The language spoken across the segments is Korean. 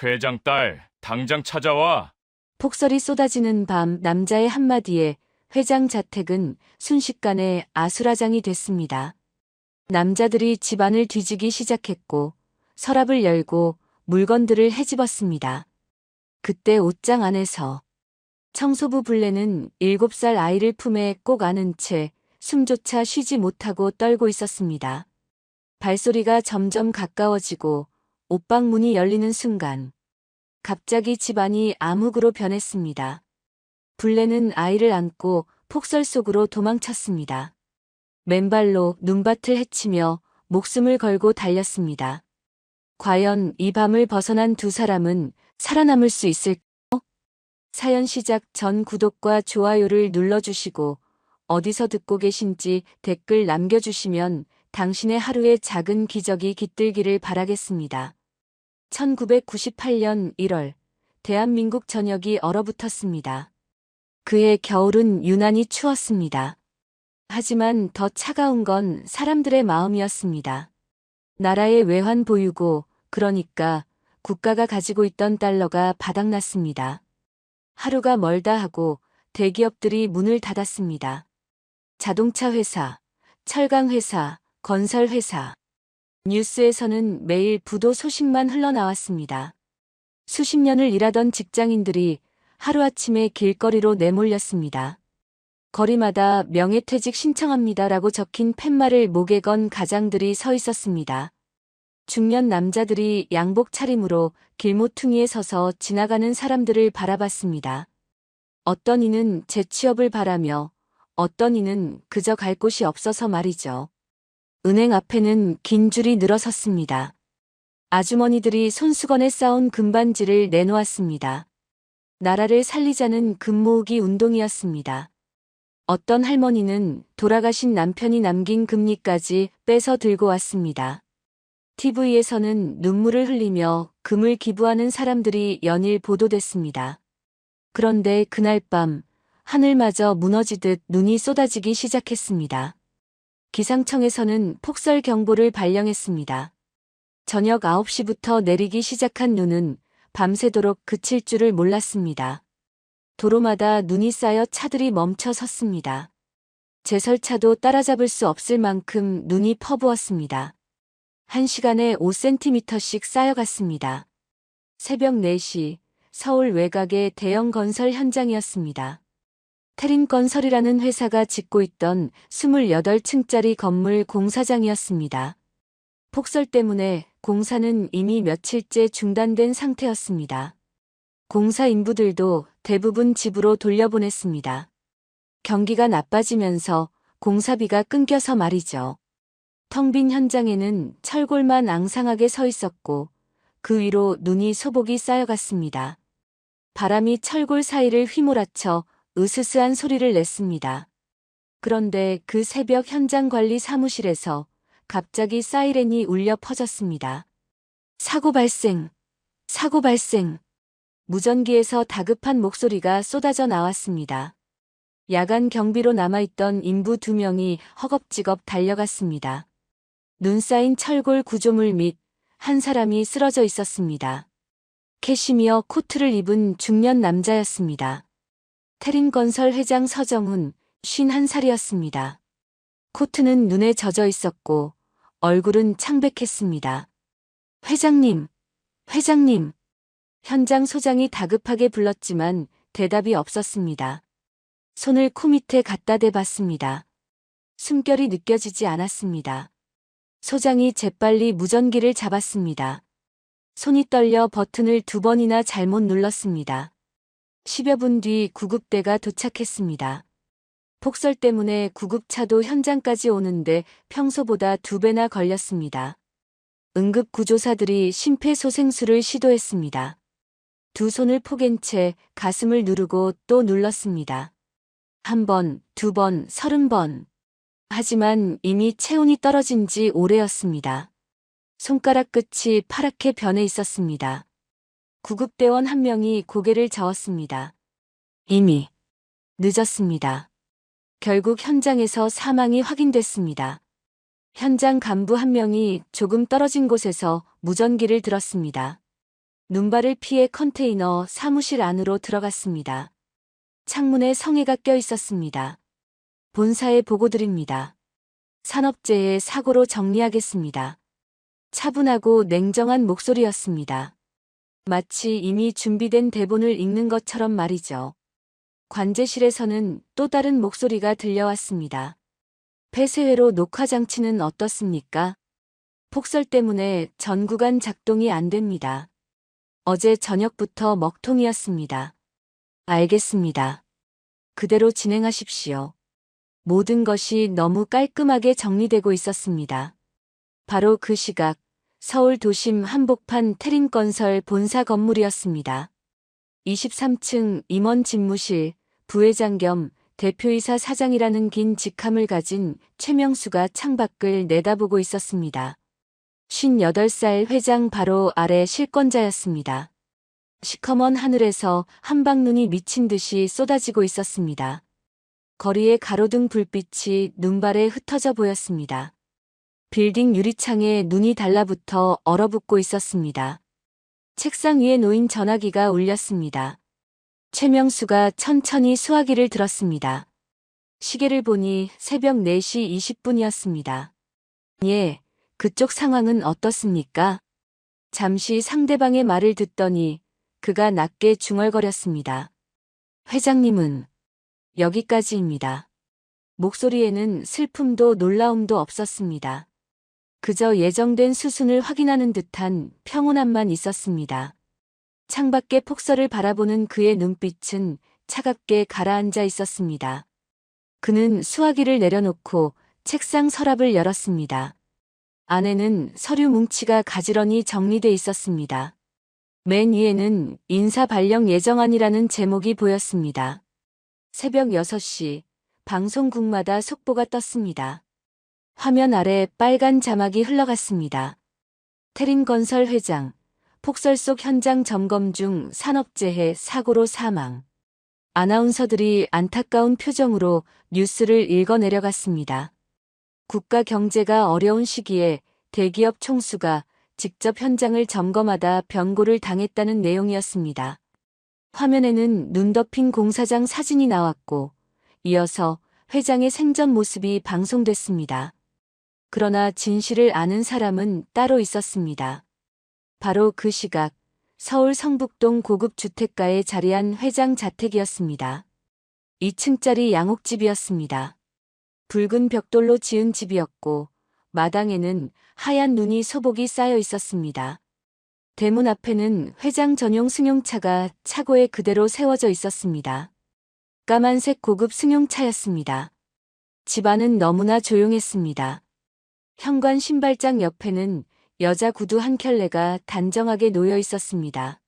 회장 딸, 당장 찾아와. 폭설이 쏟아지는 밤 남자의 한마디에 회장 자택은 순식간에 아수라장이 됐습니다. 남자들이 집안을 뒤지기 시작했고 서랍을 열고 물건들을 헤집었습니다. 그때 옷장 안에서 청소부 블레는 7살 아이를 품에 꼭 안은 채 숨조차 쉬지 못하고 떨고 있었습니다. 발소리가 점점 가까워지고 옷방 문이 열리는 순간 갑자기 집안이 암흑으로 변했습니다. 블레는 아이를 안고 폭설 속으로 도망쳤습니다. 맨발로 눈밭을 헤치며 목숨을 걸고 달렸습니다. 과연 이 밤을 벗어난 두 사람은 살아남을 수 있을까요? 사연 시작 전 구독과 좋아요를 눌러주시고 어디서 듣고 계신지 댓글 남겨주시면 당신의 하루의 작은 기적이 깃들기를 바라겠습니다. 1998년 1월, 대한민국 전역이 얼어붙었습니다. 그해 겨울은 유난히 추웠습니다. 하지만 더 차가운 건 사람들의 마음이었습니다. 나라의 외환 보유고, 그러니까 국가가 가지고 있던 달러가 바닥났습니다. 하루가 멀다 하고 대기업들이 문을 닫았습니다. 자동차 회사, 철강 회사, 건설 회사. 뉴스에서는 매일 부도 소식만 흘러나왔습니다. 수십 년을 일하던 직장인들이 하루아침에 길거리로 내몰렸습니다. 거리마다 명예퇴직 신청합니다라고 적힌 팻말을 목에 건 가장들이 서 있었습니다. 중년 남자들이 양복 차림으로 길모퉁이에 서서 지나가는 사람들을 바라봤습니다. 어떤 이는 재취업을 바라며 어떤 이는 그저 갈 곳이 없어서 말이죠. 은행 앞에는 긴 줄이 늘어섰습니다. 아주머니들이 손수건에 쌓은 금반지를 내놓았습니다. 나라를 살리자는 금모으기 운동이었습니다. 어떤 할머니는 돌아가신 남편이 남긴 금리까지 빼서 들고 왔습니다. TV에서는 눈물을 흘리며 금을 기부하는 사람들이 연일 보도됐습니다. 그런데 그날 밤 하늘마저 무너지듯 눈이 쏟아지기 시작했습니다. 기상청에서는 폭설 경보를 발령했습니다. 저녁 9시부터 내리기 시작한 눈은 밤새도록 그칠 줄을 몰랐습니다. 도로마다 눈이 쌓여 차들이 멈춰 섰습니다. 제설차도 따라잡을 수 없을 만큼 눈이 퍼부었습니다. 1시간에 5cm씩 쌓여갔습니다. 새벽 4시 서울 외곽의 대형 건설 현장이었습니다. 테린 건설이라는 회사가 짓고 있던 28층짜리 건물 공사장이었습니다. 폭설 때문에 공사는 이미 며칠째 중단된 상태였습니다. 공사 인부들도 대부분 집으로 돌려보냈습니다. 경기가 나빠지면서 공사비가 끊겨서 말이죠. 텅 빈 현장에는 철골만 앙상하게 서 있었고 그 위로 눈이 소복이 쌓여갔습니다. 바람이 철골 사이를 휘몰아쳐 으스스한 소리를 냈습니다. 그런데 그 새벽 현장 관리 사무실에서 갑자기 사이렌이 울려 퍼졌습니다. 사고 발생! 사고 발생! 무전기에서 다급한 목소리가 쏟아져 나왔습니다. 야간 경비로 남아있던 인부 2명이 허겁지겁 달려갔습니다. 눈 쌓인 철골 구조물 밑 한 사람이 쓰러져 있었습니다. 캐시미어 코트를 입은 중년 남자였습니다. 테린건설 회장 서정훈, 51살이었습니다. 코트는 눈에 젖어 있었고 얼굴은 창백했습니다. 회장님, 회장님. 현장 소장이 다급하게 불렀지만 대답이 없었습니다. 손을 코 밑에 갖다 대봤습니다. 숨결이 느껴지지 않았습니다. 소장이 재빨리 무전기를 잡았습니다. 손이 떨려 버튼을 2번이나 잘못 눌렀습니다. 10여 분 뒤 구급대가 도착했습니다. 폭설 때문에 구급차도 현장까지 오는데 평소보다 2배나 걸렸습니다. 응급구조사들이 심폐소생술을 시도했습니다. 두 손을 포갠 채 가슴을 누르고 또 눌렀습니다. 1번, 2번, 30번. 하지만 이미 체온이 떨어진 지 오래였습니다. 손가락 끝이 파랗게 변해 있었습니다. 구급대원 한 명이 고개를 저었습니다. 이미 늦었습니다. 결국 현장에서 사망이 확인됐습니다. 현장 간부 한 명이 조금 떨어진 곳에서 무전기를 들었습니다. 눈발을 피해 컨테이너 사무실 안으로 들어갔습니다. 창문에 성에가 껴 있었습니다. 본사에 보고드립니다. 산업재해 사고로 정리하겠습니다. 차분하고 냉정한 목소리였습니다. 마치 이미 준비된 대본을 읽는 것처럼 말이죠. 관제실에서는 또 다른 목소리가 들려왔습니다. 폐쇄회로 녹화장치는 어떻습니까? 폭설 때문에 전구간 작동이 안 됩니다. 어제 저녁부터 먹통이었습니다. 알겠습니다. 그대로 진행하십시오. 모든 것이 너무 깔끔하게 정리되고 있었습니다. 바로 그 시각, 서울 도심 한복판 태린건설 본사 건물이었습니다. 23층 임원 집무실, 부회장 겸 대표이사 사장이라는 긴 직함을 가진 최명수가 창밖을 내다보고 있었습니다. 58살 회장 바로 아래 실권자였습니다. 시커먼 하늘에서 한방눈이 미친 듯이 쏟아지고 있었습니다. 거리의 가로등 불빛이 눈발에 흩어져 보였습니다. 빌딩 유리창에 눈이 달라붙어 얼어붙고 있었습니다. 책상 위에 놓인 전화기가 울렸습니다. 최명수가 천천히 수화기를 들었습니다. 시계를 보니 새벽 4시 20분이었습니다. 예, 그쪽 상황은 어떻습니까? 잠시 상대방의 말을 듣더니 그가 낮게 중얼거렸습니다. 회장님은 여기까지입니다. 목소리에는 슬픔도 놀라움도 없었습니다. 그저 예정된 수순을 확인하는 듯한 평온함만 있었습니다. 창밖의 폭설을 바라보는 그의 눈빛은 차갑게 가라앉아 있었습니다. 그는 수화기를 내려놓고 책상 서랍을 열었습니다. 안에는 서류 뭉치가 가지런히 정리돼 있었습니다. 맨 위에는 인사 발령 예정안이라는 제목이 보였습니다. 새벽 6시, 방송국마다 속보가 떴습니다. 화면 아래 빨간 자막이 흘러갔습니다. 태린건설 회장, 폭설 속 현장 점검 중 산업재해 사고로 사망. 아나운서들이 안타까운 표정으로 뉴스를 읽어 내려갔습니다. 국가 경제가 어려운 시기에 대기업 총수가 직접 현장을 점검하다 병고를 당했다는 내용이었습니다. 화면에는 눈 덮인 공사장 사진이 나왔고 이어서 회장의 생전 모습이 방송됐습니다. 그러나 진실을 아는 사람은 따로 있었습니다. 바로 그 시각 서울 성북동 고급 주택가에 자리한 회장 자택이었습니다. 2층짜리 양옥집이었습니다. 붉은 벽돌로 지은 집이었고 마당에는 하얀 눈이 소복이 쌓여 있었습니다. 대문 앞에는 회장 전용 승용차가 차고에 그대로 세워져 있었습니다. 까만색 고급 승용차였습니다. 집안은 너무나 조용했습니다. 현관 신발장 옆에는 여자 구두 한 켤레가 단정하게 놓여 있었습니다.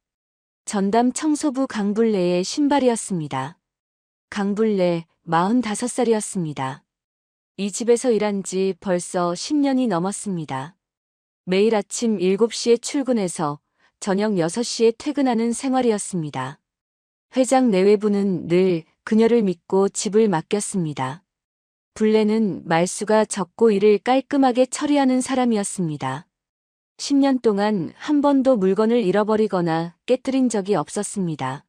전담 청소부 강불레의 신발이었습니다. 강불레 45살이었습니다. 이 집에서 일한 지 벌써 10년이 넘었습니다. 매일 아침 7시에 출근해서 저녁 6시에 퇴근하는 생활이었습니다. 회장 내외부는 늘 그녀를 믿고 집을 맡겼습니다. 불레는 말수가 적고 일을 깔끔하게 처리하는 사람이었습니다. 10년 동안 한 번도 물건을 잃어버리거나 깨뜨린 적이 없었습니다.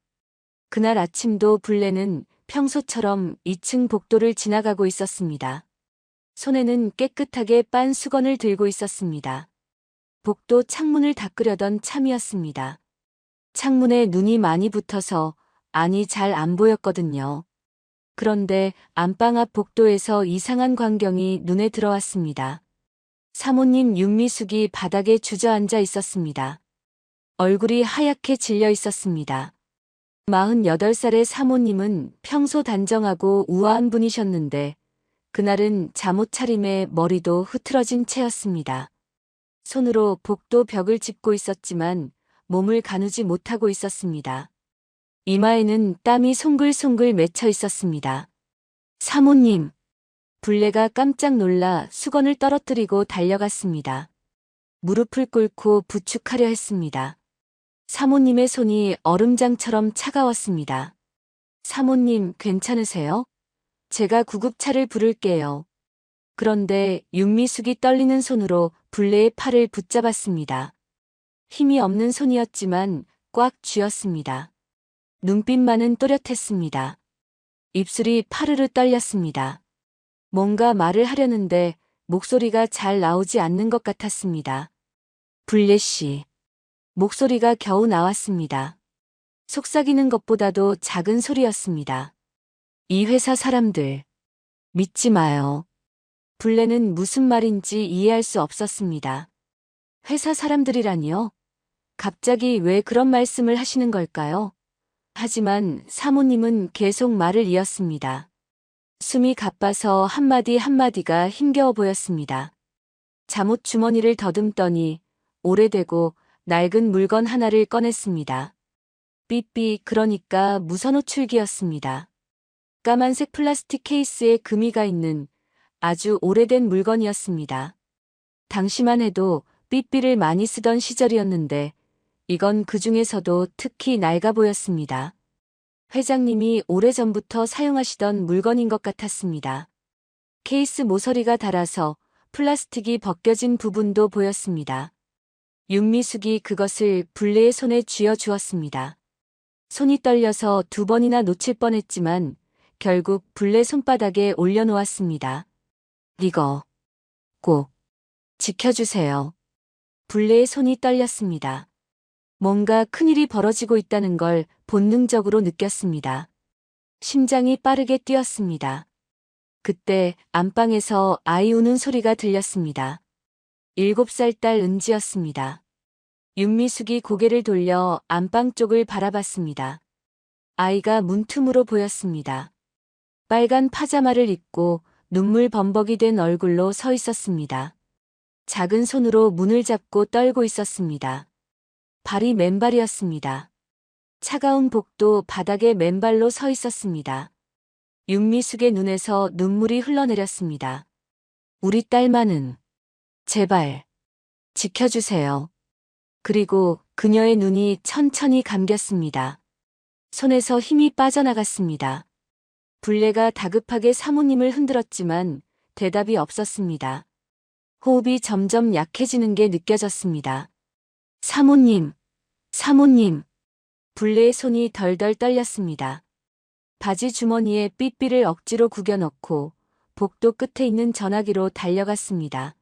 그날 아침도 불레는 평소처럼 2층 복도를 지나가고 있었습니다. 손에는 깨끗하게 빤 수건을 들고 있었습니다. 복도 창문을 닦으려던 참이었습니다. 창문에 눈이 많이 붙어서 안이 잘 안 보였거든요. 그런데 안방 앞 복도에서 이상한 광경이 눈에 들어왔습니다. 사모님 윤미숙이 바닥에 주저앉아 있었습니다. 얼굴이 하얗게 질려 있었습니다. 48살의 사모님은 평소 단정하고 우아한 분이셨는데 그날은 잠옷 차림에 머리도 흐트러진 채였습니다. 손으로 복도 벽을 짚고 있었지만 몸을 가누지 못하고 있었습니다. 이마에는 땀이 송글송글 맺혀 있었습니다. 사모님! 불레가 깜짝 놀라 수건을 떨어뜨리고 달려갔습니다. 무릎을 꿇고 부축하려 했습니다. 사모님의 손이 얼음장처럼 차가웠습니다. 사모님, 괜찮으세요? 제가 구급차를 부를게요. 그런데 윤미숙이 떨리는 손으로 불레의 팔을 붙잡았습니다. 힘이 없는 손이었지만 꽉 쥐었습니다. 눈빛만은 또렷했습니다. 입술이 파르르 떨렸습니다. 뭔가 말을 하려는데 목소리가 잘 나오지 않는 것 같았습니다. 불례 씨. 목소리가 겨우 나왔습니다. 속삭이는 것보다도 작은 소리였습니다. 이 회사 사람들. 믿지 마요. 불례는 무슨 말인지 이해할 수 없었습니다. 회사 사람들이라니요? 갑자기 왜 그런 말씀을 하시는 걸까요? 하지만 사모님은 계속 말을 이었습니다. 숨이 가빠서 한마디 한마디가 힘겨워 보였습니다. 잠옷 주머니를 더듬더니 오래되고 낡은 물건 하나를 꺼냈습니다. 삐삐, 그러니까 무선호출기였습니다. 까만색 플라스틱 케이스에 금이가 있는 아주 오래된 물건이었습니다. 당시만 해도 삐삐를 많이 쓰던 시절이었는데 이건 그 중에서도 특히 낡아 보였습니다. 회장님이 오래전부터 사용하시던 물건인 것 같았습니다. 케이스 모서리가 닳아서 플라스틱이 벗겨진 부분도 보였습니다. 윤미숙이 그것을 불례의 손에 쥐어주었습니다. 손이 떨려서 2번이나 놓칠 뻔했지만 결국 불례 손바닥에 올려놓았습니다. 이거 꼭 지켜주세요. 불례의 손이 떨렸습니다. 뭔가 큰일이 벌어지고 있다는 걸 본능적으로 느꼈습니다. 심장이 빠르게 뛰었습니다. 그때 안방에서 아이 우는 소리가 들렸습니다. 7살 딸 은지였습니다. 윤미숙이 고개를 돌려 안방 쪽을 바라봤습니다. 아이가 문틈으로 보였습니다. 빨간 파자마를 입고 눈물 범벅이 된 얼굴로 서 있었습니다. 작은 손으로 문을 잡고 떨고 있었습니다. 발이 맨발이었습니다. 차가운 복도 바닥에 맨발로 서 있었습니다. 윤미숙의 눈에서 눈물이 흘러내렸습니다. 우리 딸만은 제발 지켜주세요. 그리고 그녀의 눈이 천천히 감겼습니다. 손에서 힘이 빠져나갔습니다. 불례가 다급하게 사모님을 흔들었지만 대답이 없었습니다. 호흡이 점점 약해지는 게 느껴졌습니다. 사모님, 사모님. 불례의 손이 덜덜 떨렸습니다. 바지 주머니에 삐삐를 억지로 구겨넣고 복도 끝에 있는 전화기로 달려갔습니다.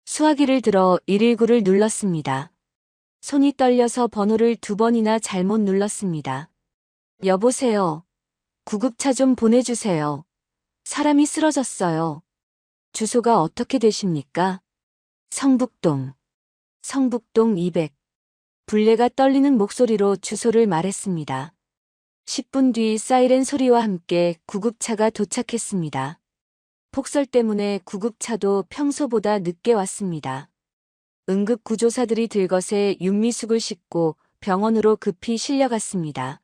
수화기를 들어 119를 눌렀습니다. 손이 떨려서 번호를 2번이나 잘못 눌렀습니다. 여보세요. 구급차 좀 보내주세요. 사람이 쓰러졌어요. 주소가 어떻게 되십니까? 성북동. 성북동 200. 불례가 떨리는 목소리로 주소를 말했습니다. 10분 뒤 사이렌 소리와 함께 구급차가 도착했습니다. 폭설 때문에 구급차도 평소보다 늦게 왔습니다. 응급구조사들이 들것에 윤미숙을 싣고 병원으로 급히 실려갔습니다.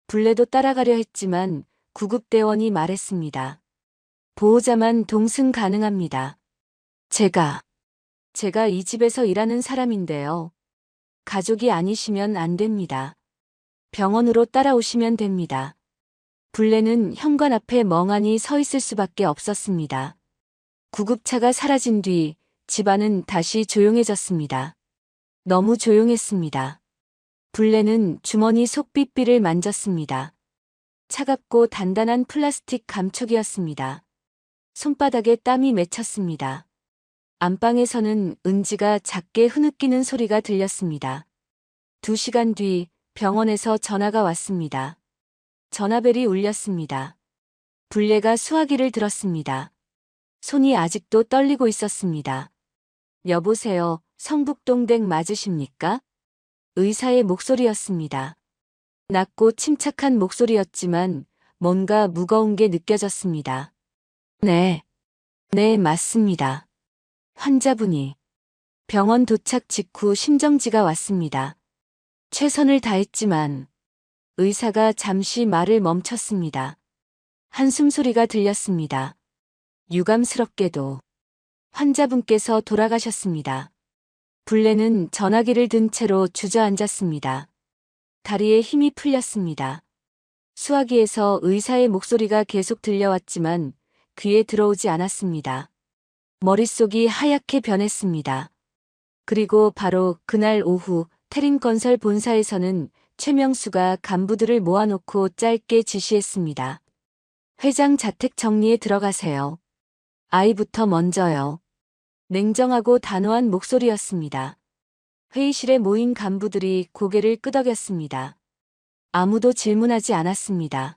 불례도 따라가려 했지만 구급대원이 말했습니다. 보호자만 동승 가능합니다. 제가 이 집에서 일하는 사람인데요. 가족이 아니시면 안 됩니다. 병원으로 따라오시면 됩니다. 불례는 현관 앞에 멍하니 서 있을 수밖에 없었습니다. 구급차가 사라진 뒤 집안은 다시 조용해졌습니다. 너무 조용했습니다. 불례는 주머니 속 삐삐를 만졌습니다. 차갑고 단단한 플라스틱 감촉이었습니다. 손바닥에 땀이 맺혔습니다. 안방에서는 은지가 작게 흐느끼는 소리가 들렸습니다. 2시간 뒤 병원에서 전화가 왔습니다. 전화벨이 울렸습니다. 불례가 수화기를 들었습니다. 손이 아직도 떨리고 있었습니다. 여보세요, 성북동 댁 맞으십니까? 의사의 목소리였습니다. 낮고 침착한 목소리였지만 뭔가 무거운 게 느껴졌습니다. 네, 맞습니다. 환자분이 병원 도착 직후 심정지가 왔습니다. 최선을 다했지만 의사가 잠시 말을 멈췄습니다. 한숨 소리가 들렸습니다. 유감스럽게도 환자분께서 돌아가셨습니다. 불례는 전화기를 든 채로 주저앉았습니다. 다리에 힘이 풀렸습니다. 수화기에서 의사의 목소리가 계속 들려왔지만 귀에 들어오지 않았습니다. 머릿속이 하얗게 변했습니다. 그리고 바로 그날 오후 태림건설 본사에서는 최명수가 간부들을 모아놓고 짧게 지시했습니다. 회장 자택 정리에 들어가세요. 아이부터 먼저요. 냉정하고 단호한 목소리였습니다. 회의실에 모인 간부들이 고개를 끄덕였습니다. 아무도 질문하지 않았습니다.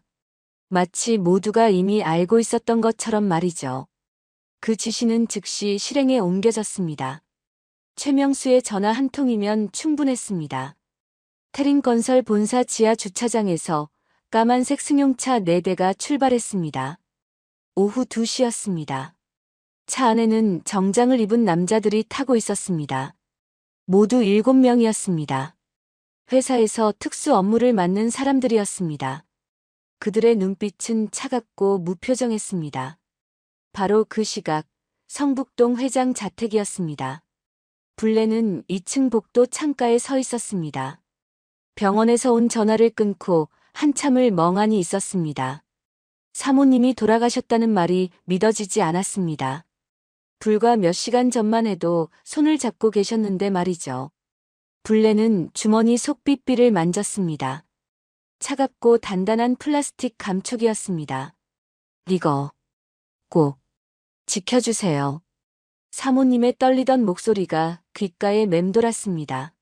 마치 모두가 이미 알고 있었던 것처럼 말이죠. 그 지시는 즉시 실행에 옮겨졌습니다. 최명수의 전화 한 통이면 충분했습니다. 태림건설 본사 지하 주차장에서 까만색 승용차 4대가 출발했습니다. 오후 2시였습니다. 차 안에는 정장을 입은 남자들이 타고 있었습니다. 모두 7명이었습니다. 회사에서 특수 업무를 맡는 사람들이었습니다. 그들의 눈빛은 차갑고 무표정했습니다. 바로 그 시각, 성북동 회장 자택이었습니다. 불레는 2층 복도 창가에 서 있었습니다. 병원에서 온 전화를 끊고 한참을 멍하니 있었습니다. 사모님이 돌아가셨다는 말이 믿어지지 않았습니다. 불과 몇 시간 전만 해도 손을 잡고 계셨는데 말이죠. 불레는 주머니 속빗비를 만졌습니다. 차갑고 단단한 플라스틱 감촉이었습니다. 이거 꼭 지켜주세요. 사모님의 떨리던 목소리가 귓가에 맴돌았습니다.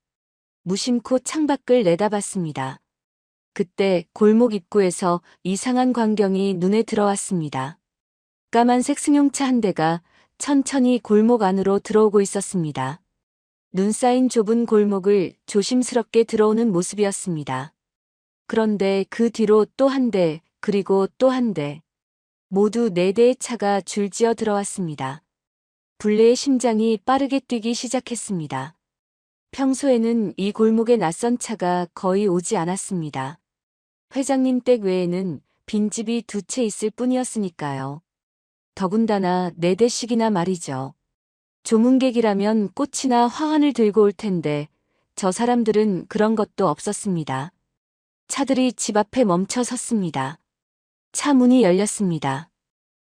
무심코 창밖을 내다봤습니다. 그때 골목 입구에서 이상한 광경이 눈에 들어왔습니다. 까만색 승용차 한 대가 천천히 골목 안으로 들어오고 있었습니다. 눈 쌓인 좁은 골목을 조심스럽게 들어오는 모습이었습니다. 그런데 그 뒤로 또 한 대, 그리고 또 한 대. 모두 4대의 차가 줄지어 들어왔습니다. 불레의 심장이 빠르게 뛰기 시작했습니다. 평소에는 이 골목에 낯선 차가 거의 오지 않았습니다. 회장님 댁 외에는 빈집이 2채 있을 뿐이었으니까요. 더군다나 4대씩이나 말이죠. 조문객이라면 꽃이나 화환을 들고 올 텐데 저 사람들은 그런 것도 없었습니다. 차들이 집 앞에 멈춰 섰습니다. 차 문이 열렸습니다.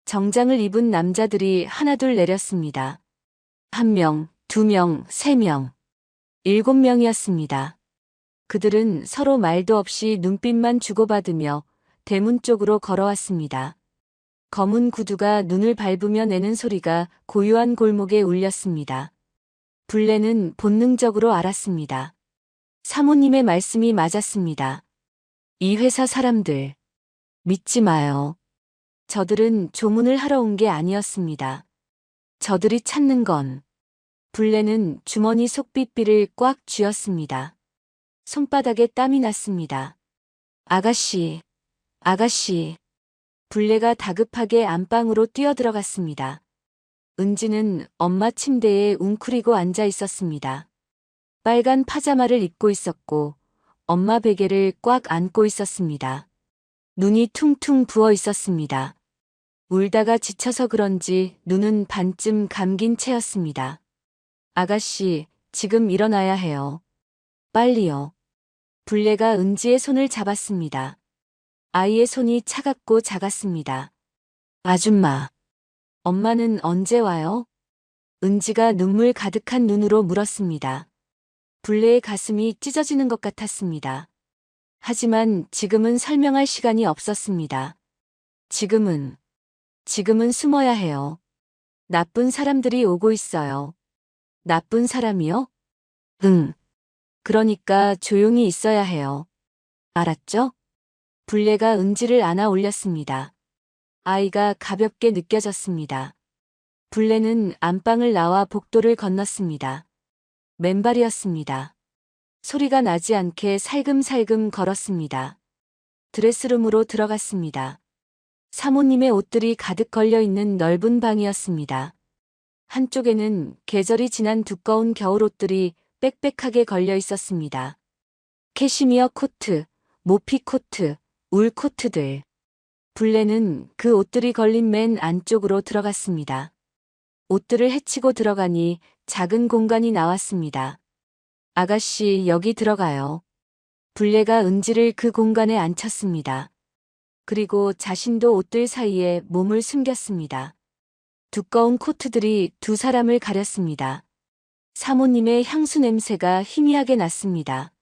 정장을 입은 남자들이 하나둘 내렸습니다. 1명, 2명, 3명, 7명이었습니다. 그들은 서로 말도 없이 눈빛만 주고받으며 대문 쪽으로 걸어왔습니다. 검은 구두가 눈을 밟으며 내는 소리가 고요한 골목에 울렸습니다. 불레는 본능적으로 알았습니다. 사모님의 말씀이 맞았습니다. 이 회사 사람들, 믿지 마요. 저들은 조문을 하러 온 게 아니었습니다. 저들이 찾는 건, 불레는 주머니 속빗비를 꽉 쥐었습니다. 손바닥에 땀이 났습니다. 아가씨, 아가씨. 불레가 다급하게 안방으로 뛰어들어갔습니다. 은지는 엄마 침대에 웅크리고 앉아 있었습니다. 빨간 파자마를 입고 있었고 엄마 베개를 꽉 안고 있었습니다. 눈이 퉁퉁 부어 있었습니다. 울다가 지쳐서 그런지 눈은 반쯤 감긴 채였습니다. 아가씨, 지금 일어나야 해요. 빨리요. 불레가 은지의 손을 잡았습니다. 아이의 손이 차갑고 작았습니다. 아줌마, 엄마는 언제 와요? 은지가 눈물 가득한 눈으로 물었습니다. 불레의 가슴이 찢어지는 것 같았습니다. 하지만 지금은 설명할 시간이 없었습니다. 지금은 숨어야 해요. 나쁜 사람들이 오고 있어요. 나쁜 사람이요? 응. 그러니까 조용히 있어야 해요. 알았죠? 불레가 은지를 안아 올렸습니다. 아이가 가볍게 느껴졌습니다. 불레는 안방을 나와 복도를 건넜습니다. 맨발이었습니다. 소리가 나지 않게 살금살금 걸었습니다. 드레스룸으로 들어갔습니다. 사모님의 옷들이 가득 걸려 있는 넓은 방이었습니다. 한쪽에는 계절이 지난 두꺼운 겨울옷들이 빽빽하게 걸려 있었습니다. 캐시미어 코트, 모피 코트, 울 코트들. 불레는 그 옷들이 걸린 맨 안쪽으로 들어갔습니다. 옷들을 헤치고 들어가니 작은 공간이 나왔습니다. 아가씨, 여기 들어가요. 불레가 은지를 그 공간에 앉혔습니다. 그리고 자신도 옷들 사이에 몸을 숨겼습니다. 두꺼운 코트들이 두 사람을 가렸습니다. 사모님의 향수 냄새가 희미하게 났습니다.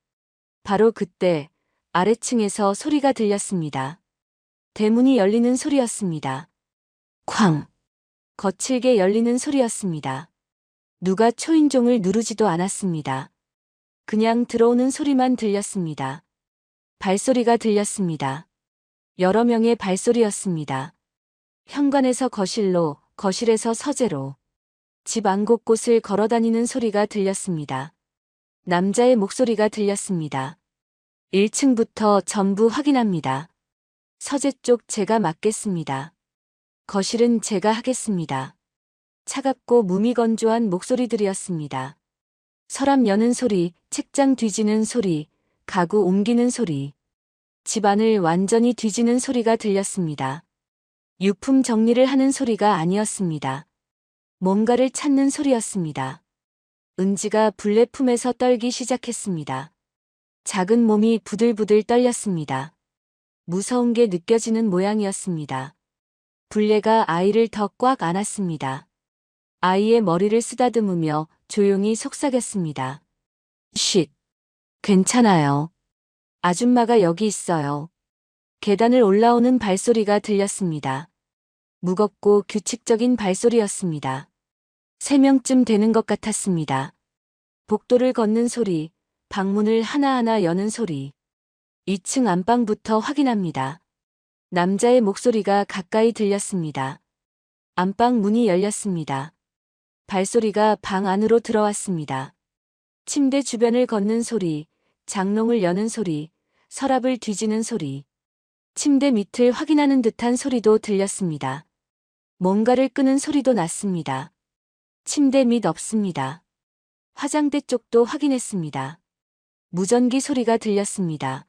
바로 그때 아래층에서 소리가 들렸습니다. 대문이 열리는 소리였습니다. 쾅! 거칠게 열리는 소리였습니다. 누가 초인종을 누르지도 않았습니다. 그냥 들어오는 소리만 들렸습니다. 발소리가 들렸습니다. 여러 명의 발소리였습니다. 현관에서 거실로, 거실에서 서재로, 집 안 곳곳을 걸어다니는 소리가 들렸습니다. 남자의 목소리가 들렸습니다. 1층부터 전부 확인합니다. 서재 쪽 제가 맡겠습니다. 거실은 제가 하겠습니다. 차갑고 무미건조한 목소리들이었습니다. 서랍 여는 소리, 책장 뒤지는 소리, 가구 옮기는 소리, 집안을 완전히 뒤지는 소리가 들렸습니다. 유품 정리를 하는 소리가 아니었습니다. 뭔가를 찾는 소리였습니다. 은지가 불내 품에서 떨기 시작했습니다. 작은 몸이 부들부들 떨렸습니다. 무서운 게 느껴지는 모양이었습니다. 불내가 아이를 더 꽉 안았습니다. 아이의 머리를 쓰다듬으며 조용히 속삭였습니다. 쉿. 괜찮아요. 아줌마가 여기 있어요. 계단을 올라오는 발소리가 들렸습니다. 무겁고 규칙적인 발소리였습니다. 3명쯤 되는 것 같았습니다. 복도를 걷는 소리, 방문을 하나하나 여는 소리. 2층 안방부터 확인합니다. 남자의 목소리가 가까이 들렸습니다. 안방 문이 열렸습니다. 발소리가 방 안으로 들어왔습니다. 침대 주변을 걷는 소리, 장롱을 여는 소리, 서랍을 뒤지는 소리. 침대 밑을 확인하는 듯한 소리도 들렸습니다. 뭔가를 끄는 소리도 났습니다. 침대 밑 없습니다. 화장대 쪽도 확인했습니다. 무전기 소리가 들렸습니다.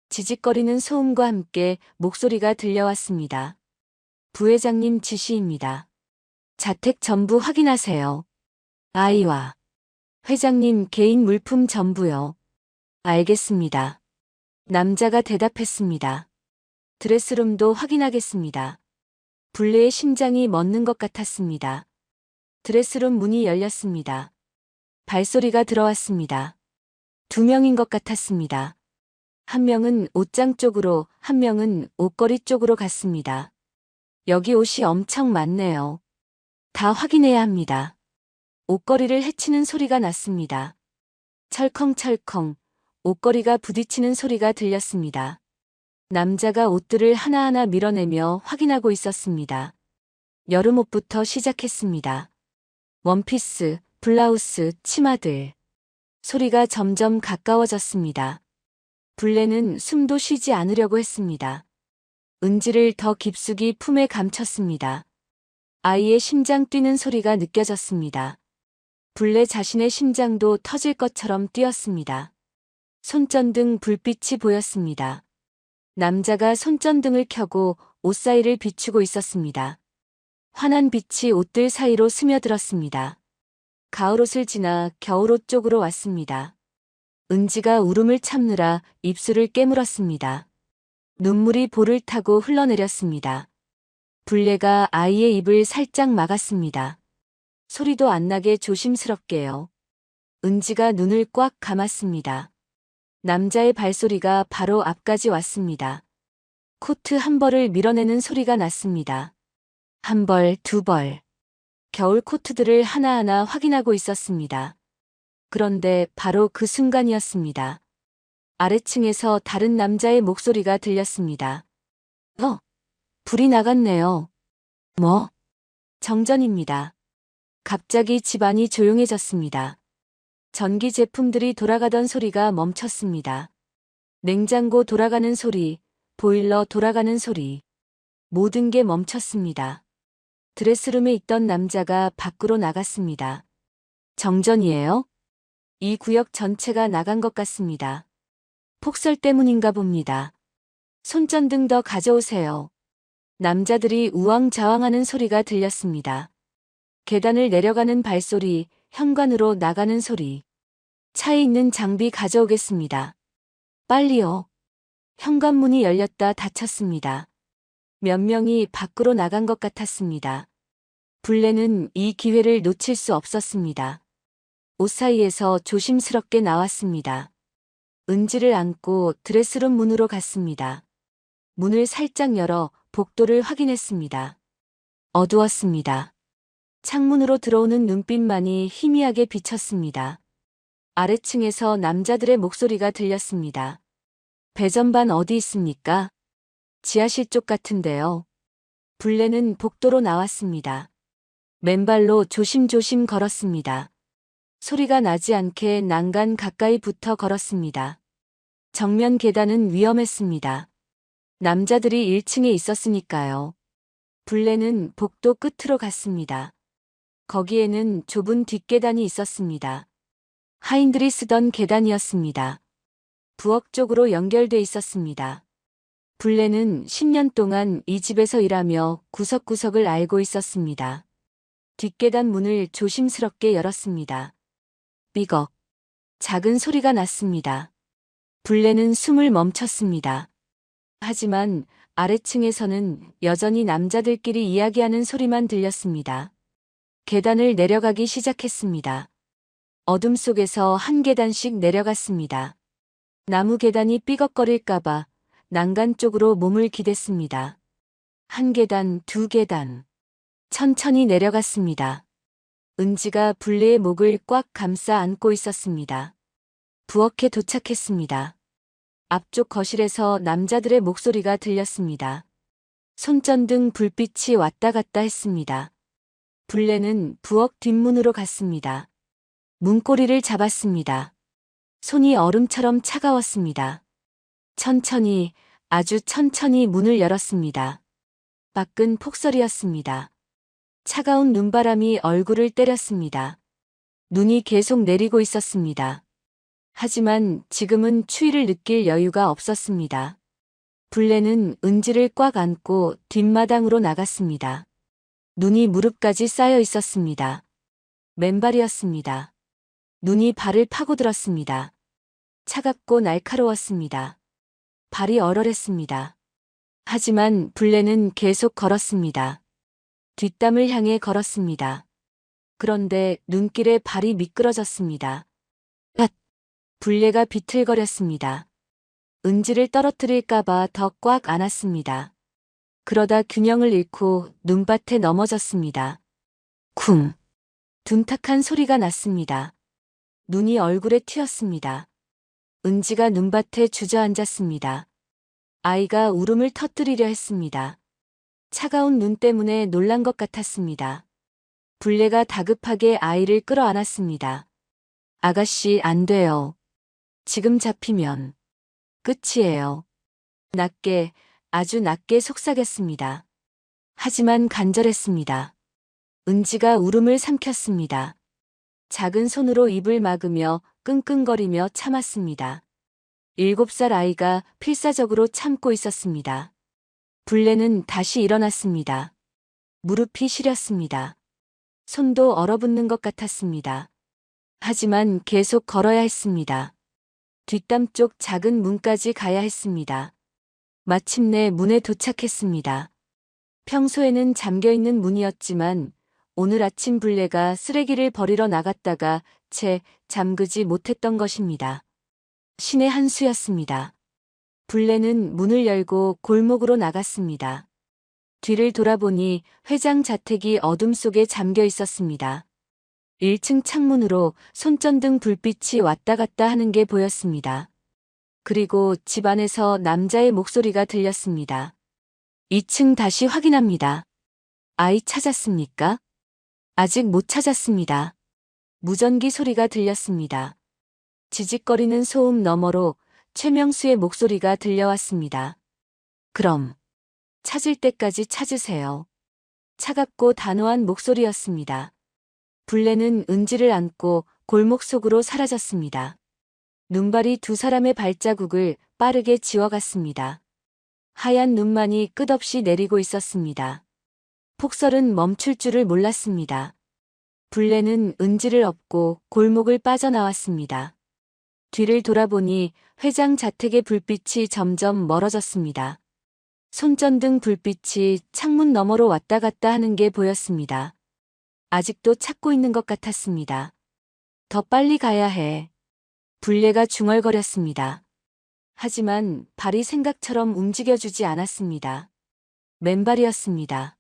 지직거리는 소음과 함께 목소리가 들려왔습니다. 부회장님 지시입니다. 자택 전부 확인하세요. 아이와 회장님 개인 물품 전부요. 알겠습니다. 남자가 대답했습니다. 드레스룸도 확인하겠습니다. 불내의 심장이 멎는 것 같았습니다. 드레스룸 문이 열렸습니다. 발소리가 들어왔습니다. 2명인 것 같았습니다. 한 명은 옷장 쪽으로, 한 명은 옷걸이 쪽으로 갔습니다. 여기 옷이 엄청 많네요. 다 확인해야 합니다. 옷걸이를 헤치는 소리가 났습니다. 철컹철컹 옷걸이가 부딪히는 소리가 들렸습니다. 남자가 옷들을 하나하나 밀어내며 확인하고 있었습니다. 여름옷부터 시작했습니다. 원피스, 블라우스, 치마들. 소리가 점점 가까워졌습니다. 불내는 숨도 쉬지 않으려고 했습니다. 은지를 더 깊숙이 품에 감췄습니다. 아이의 심장 뛰는 소리가 느껴졌습니다. 불내 자신의 심장도 터질 것처럼 뛰었습니다. 손전등 불빛이 보였습니다. 남자가 손전등을 켜고 옷 사이를 비추고 있었습니다. 환한 빛이 옷들 사이로 스며들었습니다. 가을옷을 지나 겨울옷 쪽으로 왔습니다. 은지가 울음을 참느라 입술을 깨물었습니다. 눈물이 볼을 타고 흘러내렸습니다. 불내가 아이의 입을 살짝 막았습니다. 소리도 안 나게 조심스럽게요. 은지가 눈을 꽉 감았습니다. 남자의 발소리가 바로 앞까지 왔습니다. 코트 한 벌을 밀어내는 소리가 났습니다. 한 벌, 2벌. 겨울 코트들을 하나하나 확인하고 있었습니다. 그런데 바로 그 순간이었습니다. 아래층에서 다른 남자의 목소리가 들렸습니다. 불이 나갔네요. 뭐? 정전입니다. 갑자기 집안이 조용해졌습니다. 전기 제품들이 돌아가던 소리가 멈췄습니다. 냉장고 돌아가는 소리, 보일러 돌아가는 소리. 모든 게 멈췄습니다. 드레스룸에 있던 남자가 밖으로 나갔습니다. 정전이에요? 이 구역 전체가 나간 것 같습니다. 폭설 때문인가 봅니다. 손전등 더 가져오세요. 남자들이 우왕좌왕하는 소리가 들렸습니다. 계단을 내려가는 발소리, 현관으로 나가는 소리. 차에 있는 장비 가져오겠습니다. 빨리요. 현관문이 열렸다 닫혔습니다. 몇 명이 밖으로 나간 것 같았습니다. 불내는 이 기회를 놓칠 수 없었습니다. 옷 사이에서 조심스럽게 나왔습니다. 은지를 안고 드레스룸 문으로 갔습니다. 문을 살짝 열어 복도를 확인했습니다. 어두웠습니다. 창문으로 들어오는 눈빛만이 희미하게 비쳤습니다. 아래층에서 남자들의 목소리가 들렸습니다. 배전반 어디 있습니까? 지하실 쪽 같은데요. 블레는 복도로 나왔습니다. 맨발로 조심조심 걸었습니다. 소리가 나지 않게 난간 가까이 붙어 걸었습니다. 정면 계단은 위험했습니다. 남자들이 1층에 있었으니까요. 블레는 복도 끝으로 갔습니다. 거기에는 좁은 뒷계단이 있었습니다. 하인들이 쓰던 계단이었습니다. 부엌 쪽으로 연결돼 있었습니다. 블레는 10년 동안 이 집에서 일하며 구석구석을 알고 있었습니다. 뒷계단 문을 조심스럽게 열었습니다. 삐걱. 작은 소리가 났습니다. 블레는 숨을 멈췄습니다. 하지만 아래층에서는 여전히 남자들끼리 이야기하는 소리만 들렸습니다. 계단을 내려가기 시작했습니다. 어둠 속에서 한 계단씩 내려갔습니다. 나무 계단이 삐걱거릴까봐 난간 쪽으로 몸을 기댔습니다. 한 계단, 두 계단. 천천히 내려갔습니다. 은지가 블레의 목을 꽉 감싸 안고 있었습니다. 부엌에 도착했습니다. 앞쪽 거실에서 남자들의 목소리가 들렸습니다. 손전등 불빛이 왔다 갔다 했습니다. 블레는 부엌 뒷문으로 갔습니다. 문고리를 잡았습니다. 손이 얼음처럼 차가웠습니다. 천천히, 아주 천천히 문을 열었습니다. 밖은 폭설이었습니다. 차가운 눈바람이 얼굴을 때렸습니다. 눈이 계속 내리고 있었습니다. 하지만 지금은 추위를 느낄 여유가 없었습니다. 블레는 은지를 꽉 안고 뒷마당으로 나갔습니다. 눈이 무릎까지 쌓여 있었습니다. 맨발이었습니다. 눈이 발을 파고들었습니다. 차갑고 날카로웠습니다. 발이 얼얼했습니다. 하지만 블레는 계속 걸었습니다. 뒷담을 향해 걸었습니다. 그런데 눈길에 발이 미끄러졌습니다. 앗! 블레가 비틀거렸습니다. 은지를 떨어뜨릴까봐 더 꽉 안았습니다. 그러다 균형을 잃고 눈밭에 넘어졌습니다. 쿵! 둔탁한 소리가 났습니다. 눈이 얼굴에 튀었습니다. 은지가 눈밭에 주저앉았습니다. 아이가 울음을 터뜨리려 했습니다. 차가운 눈 때문에 놀란 것 같았습니다. 블레가 다급하게 아이를 끌어안았습니다. 아가씨, 안 돼요. 지금 잡히면 끝이에요. 낮게, 아주 낮게 속삭였습니다. 하지만 간절했습니다. 은지가 울음을 삼켰습니다. 작은 손으로 입을 막으며 끙끙거리며 참았습니다. 7살 아이가 필사적으로 참고 있었습니다. 블레는 다시 일어났습니다. 무릎이 시렸습니다. 손도 얼어붙는 것 같았습니다. 하지만 계속 걸어야 했습니다. 뒷담 쪽 작은 문까지 가야 했습니다. 마침내 문에 도착했습니다. 평소에는 잠겨있는 문이었지만 오늘 아침 블레가 쓰레기를 버리러 나갔다가 채 잠그지 못했던 것입니다. 신의 한 수였습니다. 블레는 문을 열고 골목으로 나갔습니다. 뒤를 돌아보니 회장 자택이 어둠 속에 잠겨 있었습니다. 1층 창문으로 손전등 불빛이 왔다 갔다 하는 게 보였습니다. 그리고 집 안에서 남자의 목소리가 들렸습니다. 2층 다시 확인합니다. 아이 찾았습니까? 아직 못 찾았습니다. 무전기 소리가 들렸습니다. 지직거리는 소음 너머로 최명수의 목소리가 들려왔습니다. 그럼 찾을 때까지 찾으세요. 차갑고 단호한 목소리였습니다. 블레는 은지를 안고 골목 속으로 사라졌습니다. 눈발이 두 사람의 발자국을 빠르게 지워갔습니다. 하얀 눈만이 끝없이 내리고 있었습니다. 폭설은 멈출 줄을 몰랐습니다. 블레는 은지를 업고 골목을 빠져나왔습니다. 뒤를 돌아보니 회장 자택의 불빛이 점점 멀어졌습니다. 손전등 불빛이 창문 너머로 왔다 갔다 하는 게 보였습니다. 아직도 찾고 있는 것 같았습니다. 더 빨리 가야 해. 불례가 중얼거렸습니다. 하지만 발이 생각처럼 움직여주지 않았습니다. 맨발이었습니다.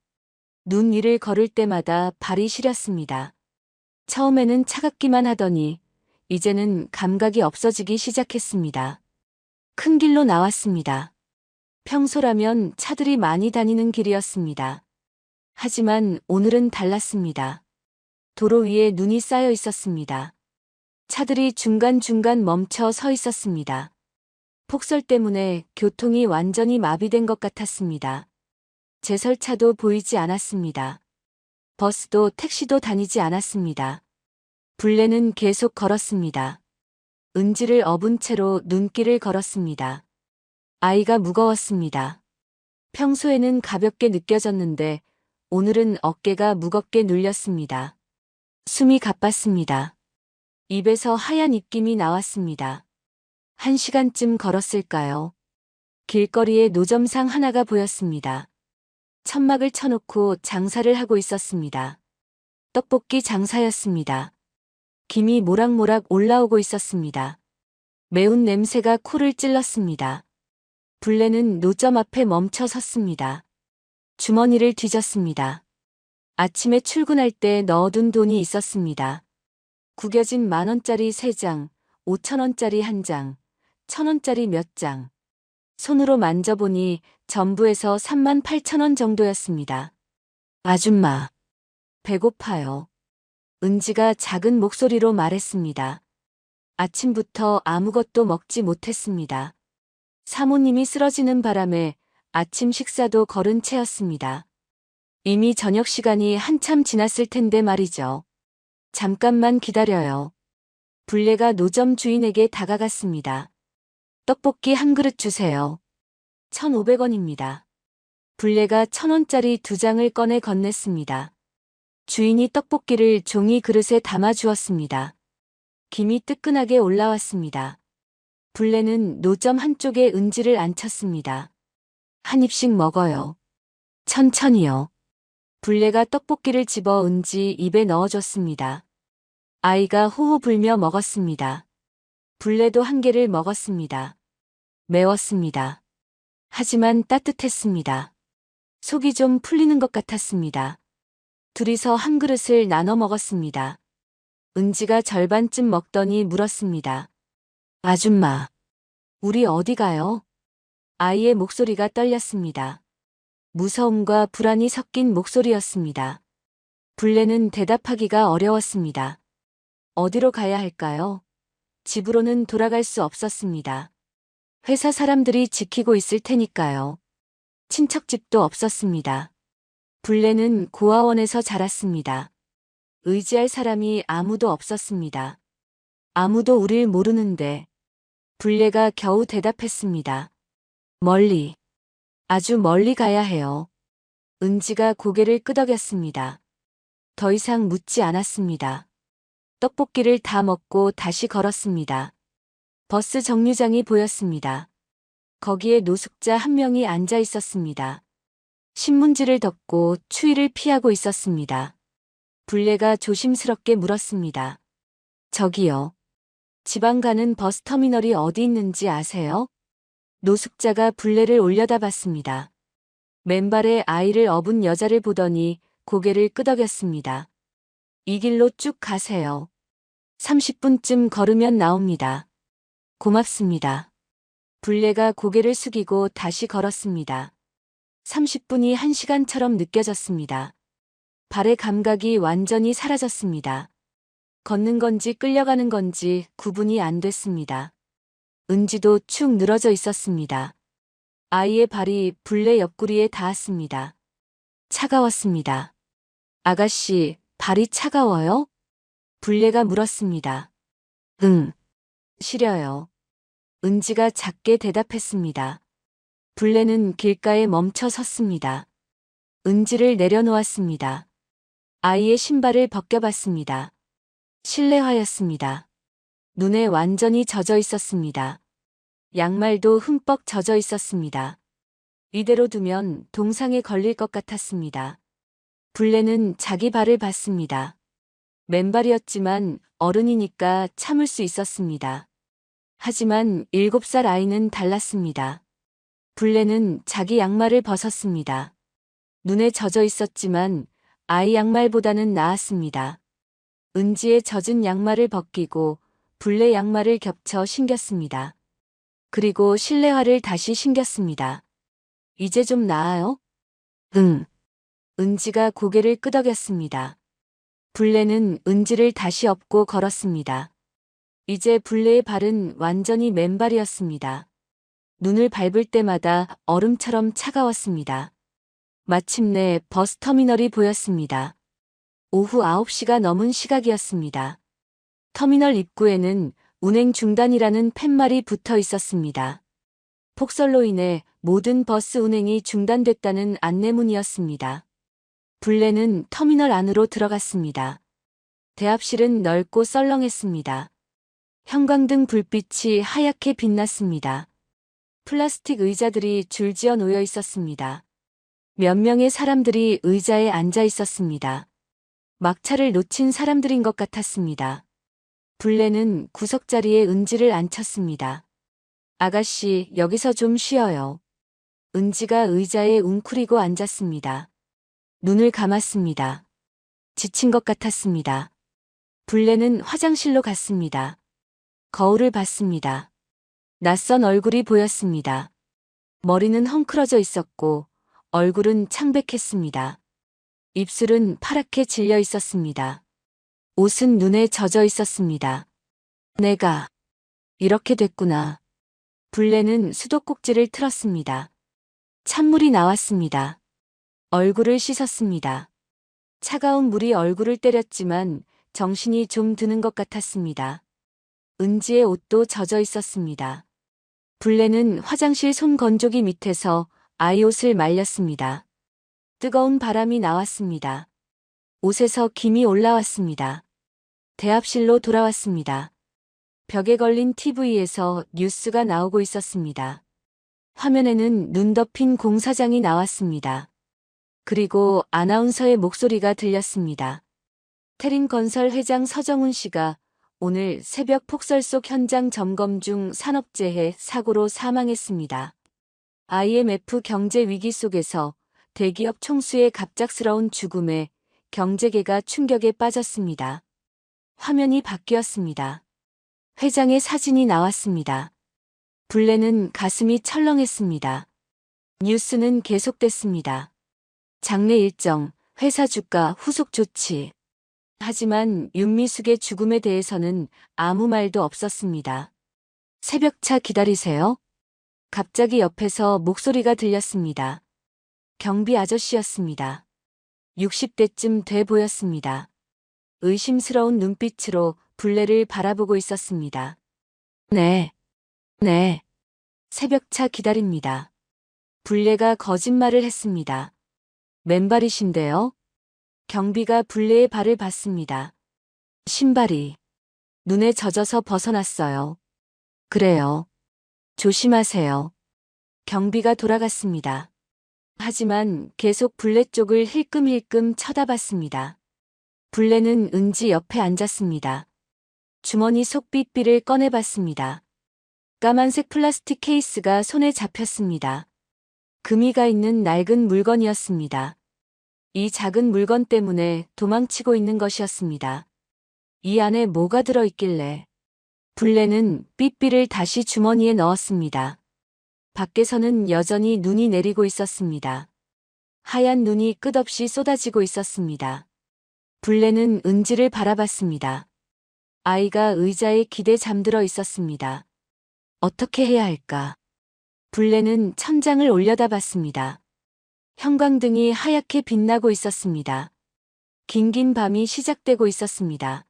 눈 위를 걸을 때마다 발이 시렸습니다. 처음에는 차갑기만 하더니 이제는 감각이 없어지기 시작했습니다. 큰 길로 나왔습니다. 평소라면 차들이 많이 다니는 길이었습니다. 하지만 오늘은 달랐습니다. 도로 위에 눈이 쌓여 있었습니다. 차들이 중간중간 멈춰 서 있었습니다. 폭설 때문에 교통이 완전히 마비된 것 같았습니다. 제설차도 보이지 않았습니다. 버스도 택시도 다니지 않았습니다. 불례는 계속 걸었습니다. 은지를 업은 채로 눈길을 걸었습니다. 아이가 무거웠습니다. 평소에는 가볍게 느껴졌는데 오늘은 어깨가 무겁게 눌렸습니다. 숨이 가빴습니다. 입에서 하얀 입김이 나왔습니다. 1시간쯤 걸었을까요? 길거리에 노점상 하나가 보였습니다. 천막을 쳐놓고 장사를 하고 있었습니다. 떡볶이 장사였습니다. 김이 모락모락 올라오고 있었습니다. 매운 냄새가 코를 찔렀습니다. 불례는 노점 앞에 멈춰 섰습니다. 주머니를 뒤졌습니다. 아침에 출근할 때 넣어둔 돈이 있었습니다. 구겨진 10,000원짜리 3장, 5,000원짜리 1장, 1,000원짜리 몇 장. 손으로 만져보니 전부에서 38,000원 정도였습니다. 아줌마, 배고파요. 은지가 작은 목소리로 말했습니다. 아침부터 아무것도 먹지 못했습니다. 사모님이 쓰러지는 바람에 아침 식사도 거른 채였습니다. 이미 저녁 시간이 한참 지났을 텐데 말이죠. 잠깐만 기다려요. 불례가 노점 주인에게 다가갔습니다. 떡볶이 한 그릇 주세요. 1,500원입니다. 불례가 1,000원짜리 2장을 꺼내 건넸습니다. 주인이 떡볶이를 종이 그릇에 담아 주었습니다. 김이 뜨끈하게 올라왔습니다. 불례는 노점 한쪽에 은지를 앉혔습니다. 한 입씩 먹어요. 천천히요. 불례가 떡볶이를 집어 은지 입에 넣어줬습니다. 아이가 호호 불며 먹었습니다. 불례도 한 개를 먹었습니다. 매웠습니다. 하지만 따뜻했습니다. 속이 좀 풀리는 것 같았습니다. 둘이서 한 그릇을 나눠 먹었습니다. 은지가 절반쯤 먹더니 물었습니다. 아줌마, 우리 어디 가요? 아이의 목소리가 떨렸습니다. 무서움과 불안이 섞인 목소리였습니다. 불례는 대답하기가 어려웠습니다. 어디로 가야 할까요? 집으로는 돌아갈 수 없었습니다. 회사 사람들이 지키고 있을 테니까요. 친척집도 없었습니다. 불례는 고아원에서 자랐습니다. 의지할 사람이 아무도 없었습니다. 아무도 우릴 모르는데. 불례가 겨우 대답했습니다. 멀리, 아주 멀리 가야 해요. 은지가 고개를 끄덕였습니다. 더 이상 묻지 않았습니다. 떡볶이를 다 먹고 다시 걸었습니다. 버스 정류장이 보였습니다. 거기에 노숙자 한 명이 앉아 있었습니다. 신문지를 덮고 추위를 피하고 있었습니다. 불례가 조심스럽게 물었습니다. 저기요. 지방 가는 버스터미널이 어디 있는지 아세요? 노숙자가 불례를 올려다봤습니다. 맨발에 아이를 업은 여자를 보더니 고개를 끄덕였습니다. 이 길로 쭉 가세요. 30분쯤 걸으면 나옵니다. 고맙습니다. 불례가 고개를 숙이고 다시 걸었습니다. 30분이 1시간처럼 느껴졌습니다. 발의 감각이 완전히 사라졌습니다. 걷는 건지 끌려가는 건지 구분이 안 됐습니다. 은지도 축 늘어져 있었습니다. 아이의 발이 불례 옆구리에 닿았습니다. 차가웠습니다. 아가씨, 발이 차가워요? 불례가 물었습니다. 응, 시려요. 은지가 작게 대답했습니다. 불례는 길가에 멈춰 섰습니다. 은지를 내려놓았습니다. 아이의 신발을 벗겨봤습니다. 실내화였습니다. 눈에 완전히 젖어 있었습니다. 양말도 흠뻑 젖어 있었습니다. 이대로 두면 동상에 걸릴 것 같았습니다. 불례는 자기 발을 봤습니다. 맨발이었지만 어른이니까 참을 수 있었습니다. 하지만 7살 아이는 달랐습니다. 블레는 자기 양말을 벗었습니다. 눈에 젖어 있었지만 아이 양말보다는 나았습니다. 은지의 젖은 양말을 벗기고 블레 양말을 겹쳐 신겼습니다. 그리고 실내화를 다시 신겼습니다. 이제 좀 나아요? 응. 은지가 고개를 끄덕였습니다. 블레는 은지를 다시 업고 걸었습니다. 이제 블레의 발은 완전히 맨발이었습니다. 눈을 밟을 때마다 얼음처럼 차가웠습니다. 마침내 버스터미널이 보였습니다. 오후 9시가 넘은 시각이었습니다. 터미널 입구에는 운행 중단이라는 팻말이 붙어 있었습니다. 폭설로 인해 모든 버스 운행이 중단됐다는 안내문이었습니다. 블레는 터미널 안으로 들어갔습니다. 대합실은 넓고 썰렁했습니다. 형광등 불빛이 하얗게 빛났습니다. 플라스틱 의자들이 줄지어 놓여 있었습니다. 몇 명의 사람들이 의자에 앉아 있었습니다. 막차를 놓친 사람들인 것 같았습니다. 블레는 구석자리에 은지를 앉혔습니다. 아가씨, 여기서 좀 쉬어요. 은지가 의자에 웅크리고 앉았습니다. 눈을 감았습니다. 지친 것 같았습니다. 블레는 화장실로 갔습니다. 거울을 봤습니다. 낯선 얼굴이 보였습니다. 머리는 헝클어져 있었고 얼굴은 창백했습니다. 입술은 파랗게 질려 있었습니다. 옷은 눈에 젖어 있었습니다. 내가 이렇게 됐구나. 블레는 수도꼭지를 틀었습니다. 찬물이 나왔습니다. 얼굴을 씻었습니다. 차가운 물이 얼굴을 때렸지만 정신이 좀 드는 것 같았습니다. 은지의 옷도 젖어 있었습니다. 블레는 화장실 손건조기 밑에서 아이 옷을 말렸습니다. 뜨거운 바람이 나왔습니다. 옷에서 김이 올라왔습니다. 대합실로 돌아왔습니다. 벽에 걸린 TV에서 뉴스가 나오고 있었습니다. 화면에는 눈 덮인 공사장이 나왔습니다. 그리고 아나운서의 목소리가 들렸습니다. 태린건설 회장 서정훈 씨가 오늘 새벽 폭설 속 현장 점검 중 산업재해 사고로 사망했습니다. IMF 경제 위기 속에서 대기업 총수의 갑작스러운 죽음에 경제계가 충격에 빠졌습니다. 화면이 바뀌었습니다. 회장의 사진이 나왔습니다. 블레는 가슴이 철렁했습니다. 뉴스는 계속됐습니다. 장례 일정, 회사 주가 후속 조치. 하지만 윤미숙의 죽음에 대해서는 아무 말도 없었습니다. 새벽차 기다리세요? 갑자기 옆에서 목소리가 들렸습니다. 경비 아저씨였습니다. 60대쯤 돼 보였습니다. 의심스러운 눈빛으로 블레를 바라보고 있었습니다. 네. 새벽차 기다립니다. 블레가 거짓말을 했습니다. 맨발이신데요? 경비가 블레의 발을 봤습니다. 신발이 눈에 젖어서 벗어났어요. 그래요. 조심하세요. 경비가 돌아갔습니다. 하지만 계속 블레 쪽을 힐끔힐끔 쳐다봤습니다. 블레는 은지 옆에 앉았습니다. 주머니 속 삐삐를 꺼내봤습니다. 까만색 플라스틱 케이스가 손에 잡혔습니다. 금이가 있는 낡은 물건이었습니다. 이 작은 물건 때문에 도망치고 있는 것이었습니다. 이 안에 뭐가 들어있길래. 블레는 삐삐를 다시 주머니에 넣었습니다. 밖에서는 여전히 눈이 내리고 있었습니다. 하얀 눈이 끝없이 쏟아지고 있었습니다. 블레는 은지를 바라봤습니다. 아이가 의자에 기대 잠들어 있었습니다. 어떻게 해야 할까? 블레는 천장을 올려다봤습니다. 형광등이 하얗게 빛나고 있었습니다. 긴긴 밤이 시작되고 있었습니다.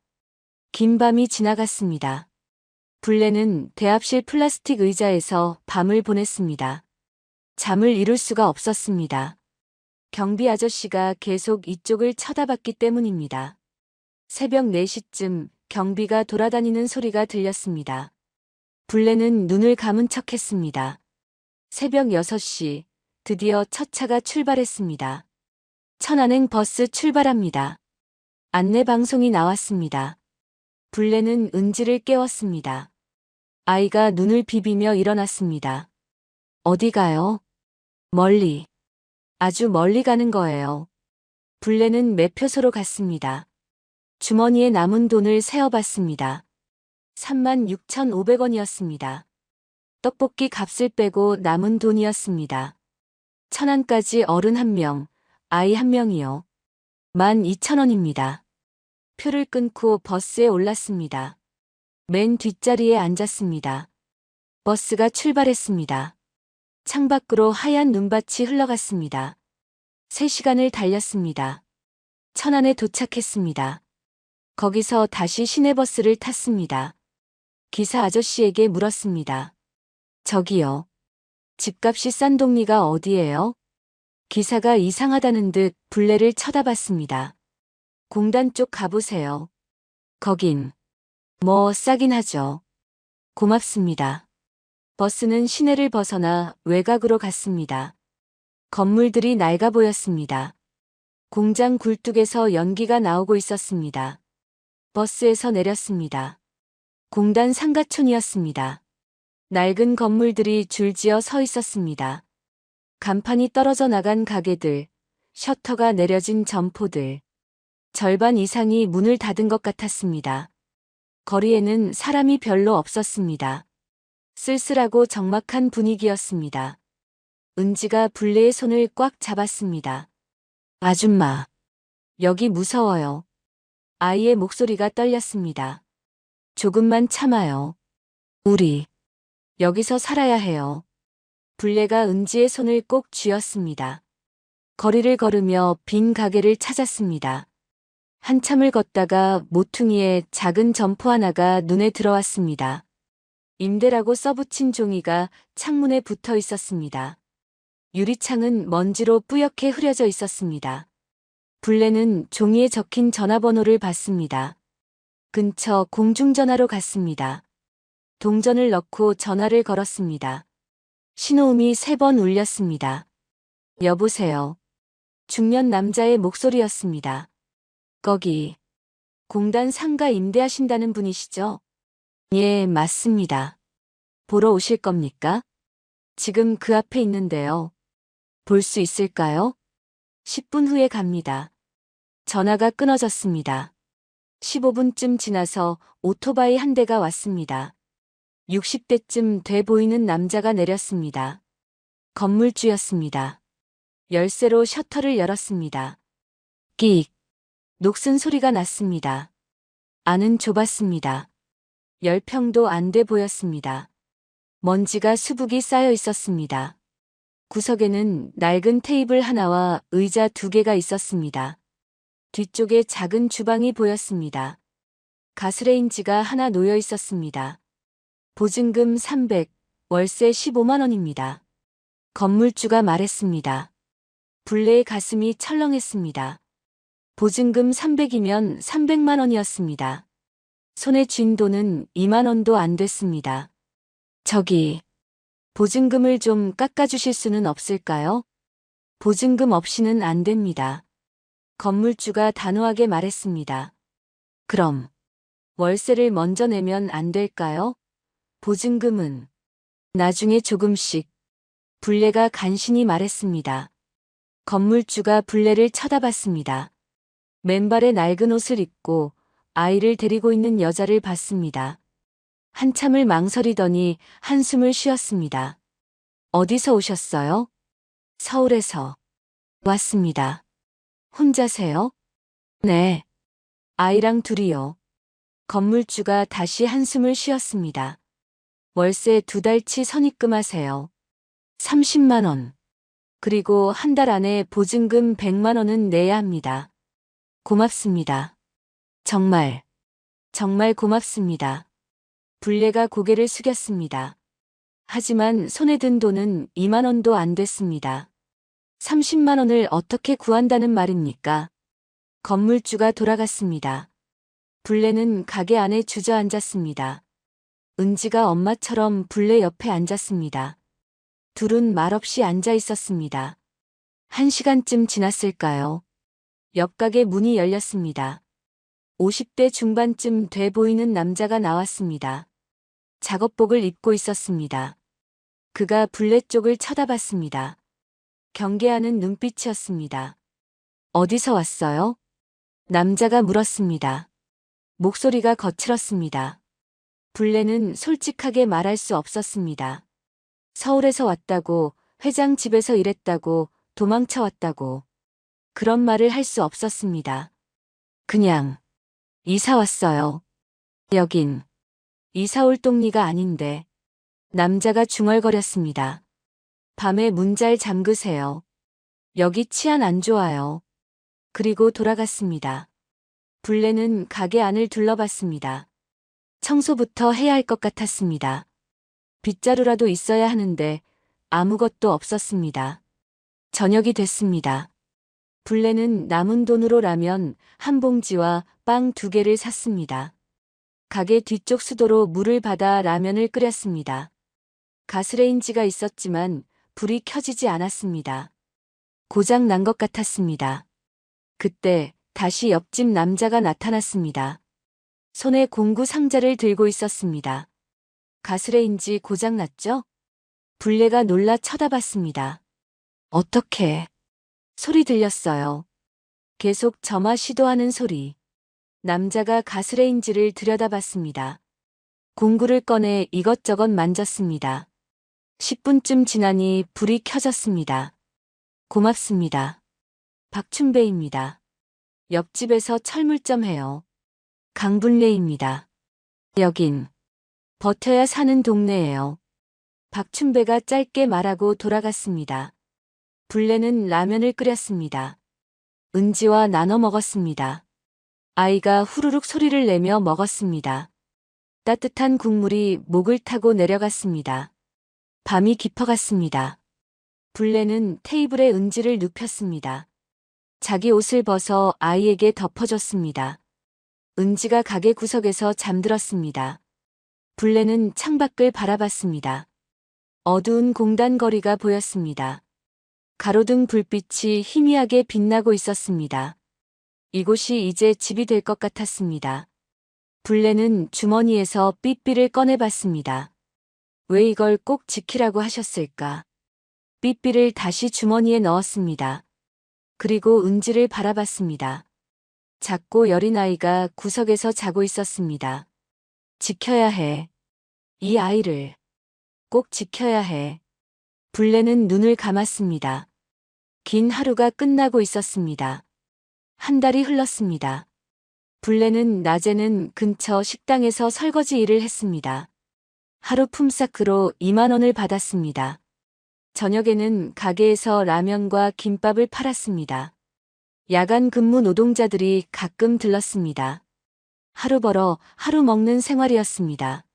긴 밤이 지나갔습니다. 블레는 대합실 플라스틱 의자에서 밤을 보냈습니다. 잠을 이룰 수가 없었습니다. 경비 아저씨가 계속 이쪽을 쳐다봤기 때문입니다. 새벽 4시쯤 경비가 돌아다니는 소리가 들렸습니다. 블레는 눈을 감은 척했습니다. 새벽 6시, 드디어 첫 차가 출발했습니다. 천안행 버스 출발합니다. 안내 방송이 나왔습니다. 불레는 은지를 깨웠습니다. 아이가 눈을 비비며 일어났습니다. 어디 가요? 멀리. 아주 멀리 가는 거예요. 불레는 매표소로 갔습니다. 주머니에 남은 돈을 세어봤습니다. 36,500원이었습니다. 떡볶이 값을 빼고 남은 돈이었습니다. 1,000원까지 어른 1명, 아이 1명이요. 12,000원입니다. 표를 끊고 버스에 올랐습니다. 맨 뒷자리에 앉았습니다. 버스가 출발했습니다. 창밖으로 하얀 눈밭이 흘러갔습니다. 3시간을 달렸습니다. 천안에 도착했습니다. 거기서 다시 시내버스를 탔습니다. 기사 아저씨에게 물었습니다. 저기요. 집값이 싼 동리가 어디예요? 기사가 이상하다는 듯 불레를 쳐다봤습니다. 공단 쪽 가보세요. 거긴 뭐 싸긴 하죠. 고맙습니다. 버스는 시내를 벗어나 외곽으로 갔습니다. 건물들이 낡아 보였습니다. 공장 굴뚝에서 연기가 나오고 있었습니다. 버스에서 내렸습니다. 공단 상가촌이었습니다. 낡은 건물들이 줄지어 서 있었습니다. 간판이 떨어져 나간 가게들, 셔터가 내려진 점포들. 절반 이상이 문을 닫은 것 같았습니다. 거리에는 사람이 별로 없었습니다. 쓸쓸하고 적막한 분위기였습니다. 은지가 불레의 손을 꽉 잡았습니다. 아줌마, 여기 무서워요. 아이의 목소리가 떨렸습니다. 조금만 참아요. 우리 여기서 살아야 해요. 불레가 은지의 손을 꼭 쥐었습니다. 거리를 걸으며 빈 가게를 찾았습니다. 한참을 걷다가 모퉁이에 작은 점포 하나가 눈에 들어왔습니다. 임대라고 써붙인 종이가 창문에 붙어 있었습니다. 유리창은 먼지로 뿌옇게 흐려져 있었습니다. 불레는 종이에 적힌 전화번호를 봤습니다. 근처 공중전화로 갔습니다. 동전을 넣고 전화를 걸었습니다. 신호음이 3번 울렸습니다. 여보세요. 중년 남자의 목소리였습니다. 거기 공단 상가 임대하신다는 분이시죠? 예, 맞습니다. 보러 오실 겁니까? 지금 그 앞에 있는데요. 볼 수 있을까요? 10분 후에 갑니다. 전화가 끊어졌습니다. 15분쯤 지나서 오토바이 한 대가 왔습니다. 60대쯤 돼 보이는 남자가 내렸습니다. 건물주였습니다. 열쇠로 셔터를 열었습니다. 끽! 녹슨 소리가 났습니다. 안은 좁았습니다. 10평도 안 돼 보였습니다. 먼지가 수북이 쌓여 있었습니다. 구석에는 낡은 테이블 하나와 의자 2개가 있었습니다. 뒤쪽에 작은 주방이 보였습니다. 가스레인지가 하나 놓여 있었습니다. 보증금 300, 월세 15만 원입니다. 건물주가 말했습니다. 불레의 가슴이 철렁했습니다. 보증금 300이면 300만 원이었습니다. 손에 쥔 돈은 2만 원도 안 됐습니다. 저기, 보증금을 좀 깎아주실 수는 없을까요? 보증금 없이는 안 됩니다. 건물주가 단호하게 말했습니다. 그럼, 월세를 먼저 내면 안 될까요? 보증금은 나중에 조금씩. 불레가 간신히 말했습니다. 건물주가 불레를 쳐다봤습니다. 맨발에 낡은 옷을 입고 아이를 데리고 있는 여자를 봤습니다. 한참을 망설이더니 한숨을 쉬었습니다. 어디서 오셨어요? 서울에서 왔습니다. 혼자세요? 네. 아이랑 둘이요. 건물주가 다시 한숨을 쉬었습니다. 월세 2달치 선입금하세요. 30만 원. 그리고 한 달 안에 보증금 100만 원은 내야 합니다. 고맙습니다. 정말 고맙습니다. 불레가 고개를 숙였습니다. 하지만 손에 든 돈은 2만 원도 안 됐습니다. 30만 원을 어떻게 구한다는 말입니까? 건물주가 돌아갔습니다. 불레는 가게 안에 주저앉았습니다. 은지가 엄마처럼 불레 옆에 앉았습니다. 둘은 말없이 앉아 있었습니다. 1시간쯤 지났을까요? 옆 가게 문이 열렸습니다. 50대 중반쯤 돼 보이는 남자가 나왔습니다. 작업복을 입고 있었습니다. 그가 불레 쪽을 쳐다봤습니다. 경계하는 눈빛이었습니다. 어디서 왔어요? 남자가 물었습니다. 목소리가 거칠었습니다. 불레는 솔직하게 말할 수 없었습니다. 서울에서 왔다고, 회장 집에서 일했다고, 도망쳐 왔다고. 그런 말을 할 수 없었습니다. 그냥 이사 왔어요. 여긴 이사 올 동리가 아닌데. 남자가 중얼거렸습니다. 밤에 문 잘 잠그세요. 여기 치안 안 좋아요. 그리고 돌아갔습니다. 불레는 가게 안을 둘러봤습니다. 청소부터 해야 할 것 같았습니다. 빗자루라도 있어야 하는데 아무것도 없었습니다. 저녁이 됐습니다. 불레는 남은 돈으로 라면 한 봉지와 빵 2개를 샀습니다. 가게 뒤쪽 수도로 물을 받아 라면을 끓였습니다. 가스레인지가 있었지만 불이 켜지지 않았습니다. 고장 난 것 같았습니다. 그때 다시 옆집 남자가 나타났습니다. 손에 공구 상자를 들고 있었습니다. 가스레인지 고장 났죠? 불레가 놀라 쳐다봤습니다. 어떻게? 소리 들렸어요. 계속 점화 시도하는 소리. 남자가 가스레인지를 들여다봤습니다. 공구를 꺼내 이것저것 만졌습니다. 10분쯤 지나니 불이 켜졌습니다. 고맙습니다. 박춘배입니다. 옆집에서 철물점 해요. 강분례입니다. 여긴 버텨야 사는 동네예요. 박춘배가 짧게 말하고 돌아갔습니다. 불레는 라면을 끓였습니다. 은지와 나눠 먹었습니다. 아이가 후루룩 소리를 내며 먹었습니다. 따뜻한 국물이 목을 타고 내려갔습니다. 밤이 깊어갔습니다. 불레는 테이블에 은지를 눕혔습니다. 자기 옷을 벗어 아이에게 덮어줬습니다. 은지가 가게 구석에서 잠들었습니다. 불레는 창밖을 바라봤습니다. 어두운 공단거리가 보였습니다. 가로등 불빛이 희미하게 빛나고 있었습니다. 이곳이 이제 집이 될 것 같았습니다. 불레는 주머니에서 삐삐를 꺼내봤습니다. 왜 이걸 꼭 지키라고 하셨을까? 삐삐를 다시 주머니에 넣었습니다. 그리고 은지를 바라봤습니다. 작고 여린 아이가 구석에서 자고 있었습니다. 지켜야 해. 이 아이를 꼭 지켜야 해. 불레는 눈을 감았습니다. 긴 하루가 끝나고 있었습니다. 한 달이 흘렀습니다. 불레는 낮에는 근처 식당에서 설거지 일을 했습니다. 하루 품삯으로 2만 원을 받았습니다. 저녁에는 가게에서 라면과 김밥을 팔았습니다. 야간 근무 노동자들이 가끔 들렀습니다. 하루 벌어 하루 먹는 생활이었습니다.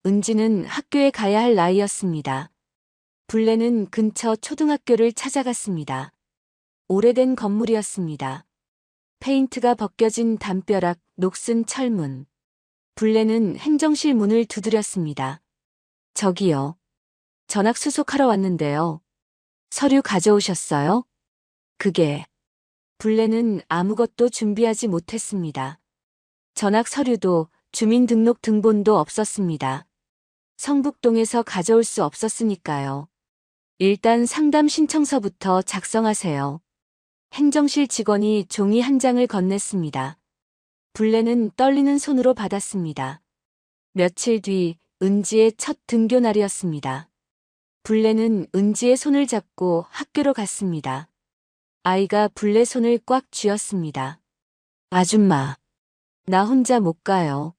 은지는 학교에 가야 할 나이였습니다. 불레는 근처 초등학교를 찾아갔습니다. 오래된 건물이었습니다. 페인트가 벗겨진 담벼락, 녹슨 철문. 불레는 행정실 문을 두드렸습니다. 저기요. 전학 수속하러 왔는데요. 서류 가져오셨어요? 그게. 불레는 아무것도 준비하지 못했습니다. 전학 서류도 주민등록 등본도 없었습니다. 성북동에서 가져올 수 없었으니까요. 일단 상담 신청서부터 작성하세요. 행정실 직원이 종이 한 장을 건넸습니다. 불레는 떨리는 손으로 받았습니다. 며칠 뒤 은지의 첫 등교 날이었습니다. 불레는 은지의 손을 잡고 학교로 갔습니다. 아이가 불레 손을 꽉 쥐었습니다. 아줌마, 나 혼자 못 가요.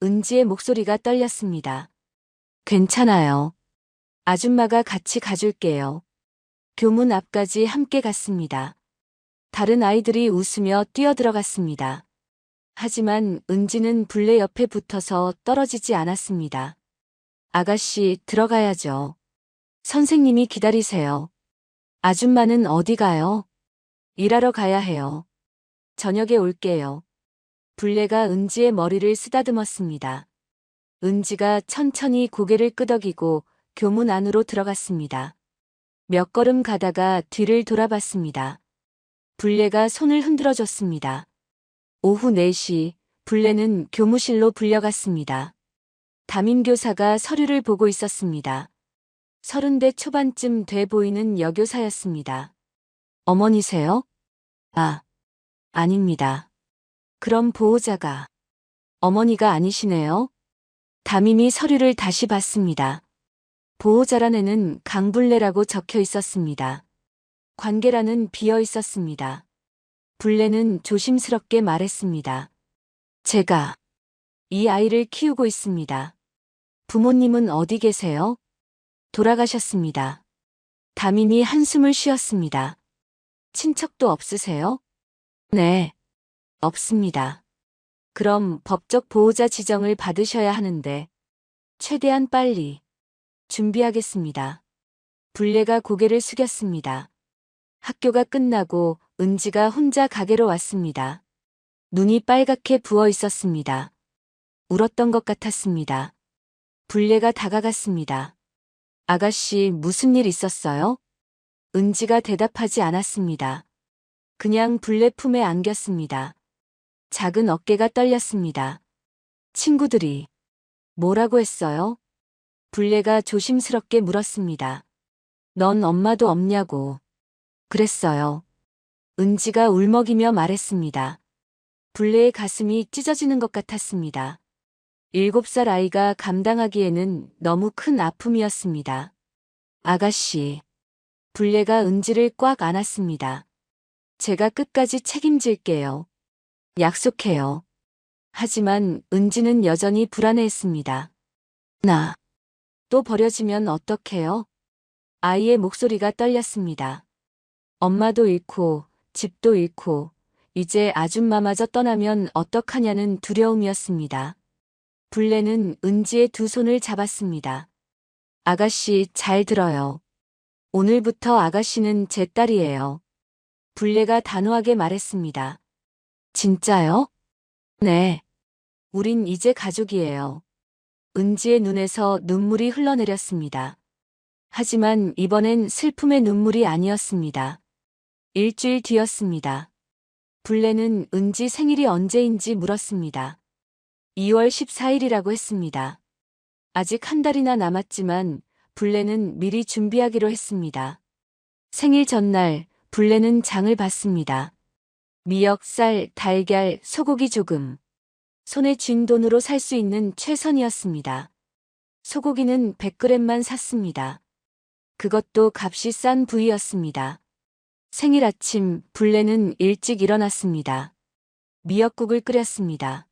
은지의 목소리가 떨렸습니다. 괜찮아요. 아줌마가 같이 가줄게요. 교문 앞까지 함께 갔습니다. 다른 아이들이 웃으며 뛰어들어갔습니다. 하지만 은지는 불레 옆에 붙어서 떨어지지 않았습니다. 아가씨, 들어가야죠. 선생님이 기다리세요. 아줌마는 어디 가요? 일하러 가야 해요. 저녁에 올게요. 불레가 은지의 머리를 쓰다듬었습니다. 은지가 천천히 고개를 끄덕이고 교문 안으로 들어갔습니다. 몇 걸음 가다가 뒤를 돌아봤습니다. 불레가 손을 흔들어줬습니다. 오후 4시 불레는 교무실로 불려갔습니다. 담임교사가 서류를 보고 있었습니다. 30대 초반쯤 돼 보이는 여교사였습니다. 어머니세요? 아, 아닙니다. 그럼 보호자가 어머니가 아니시네요. 담임이 서류를 다시 봤습니다. 보호자란에는 강불레라고 적혀 있었습니다. 관계란은 비어 있었습니다. 불레는 조심스럽게 말했습니다. 제가 이 아이를 키우고 있습니다. 부모님은 어디 계세요? 돌아가셨습니다. 담임이 한숨을 쉬었습니다. 친척도 없으세요? 네, 없습니다. 그럼 법적 보호자 지정을 받으셔야 하는데 최대한 빨리 준비하겠습니다. 불레가 고개를 숙였습니다. 학교가 끝나고 은지가 혼자 가게로 왔습니다. 눈이 빨갛게 부어 있었습니다. 울었던 것 같았습니다. 불레가 다가갔습니다. 아가씨, 무슨 일 있었어요? 은지가 대답하지 않았습니다. 그냥 불레 품에 안겼습니다. 작은 어깨가 떨렸습니다. 친구들이 뭐라고 했어요? 불레가 조심스럽게 물었습니다. 넌 엄마도 없냐고. 그랬어요. 은지가 울먹이며 말했습니다. 불레의 가슴이 찢어지는 것 같았습니다. 7살 아이가 감당하기에는 너무 큰 아픔이었습니다. 아가씨. 불레가 은지를 꽉 안았습니다. 제가 끝까지 책임질게요. 약속해요. 하지만 은지는 여전히 불안해했습니다. 나 또 버려지면 어떡해요? 아이의 목소리가 떨렸습니다. 엄마도 잃고 집도 잃고 이제 아줌마마저 떠나면 어떡하냐는 두려움이었습니다. 불레는 은지의 두 손을 잡았습니다. 아가씨, 잘 들어요. 오늘부터 아가씨는 제 딸이에요. 불레가 단호하게 말했습니다. 진짜요? 네. 우린 이제 가족이에요. 은지의 눈에서 눈물이 흘러내렸습니다. 하지만 이번엔 슬픔의 눈물이 아니었습니다. 일주일 뒤였습니다. 불레는 은지 생일이 언제인지 물었습니다. 2월 14일이라고 했습니다. 아직 한 달이나 남았지만 불레는 미리 준비하기로 했습니다. 생일 전날 불레는 장을 봤습니다. 미역, 쌀, 달걀, 소고기 조금. 손에 쥔 돈으로 살 수 있는 최선이었습니다. 소고기는 100g만 샀습니다. 그것도 값이 싼 부위였습니다. 생일 아침 불레는 일찍 일어났습니다. 미역국을 끓였습니다.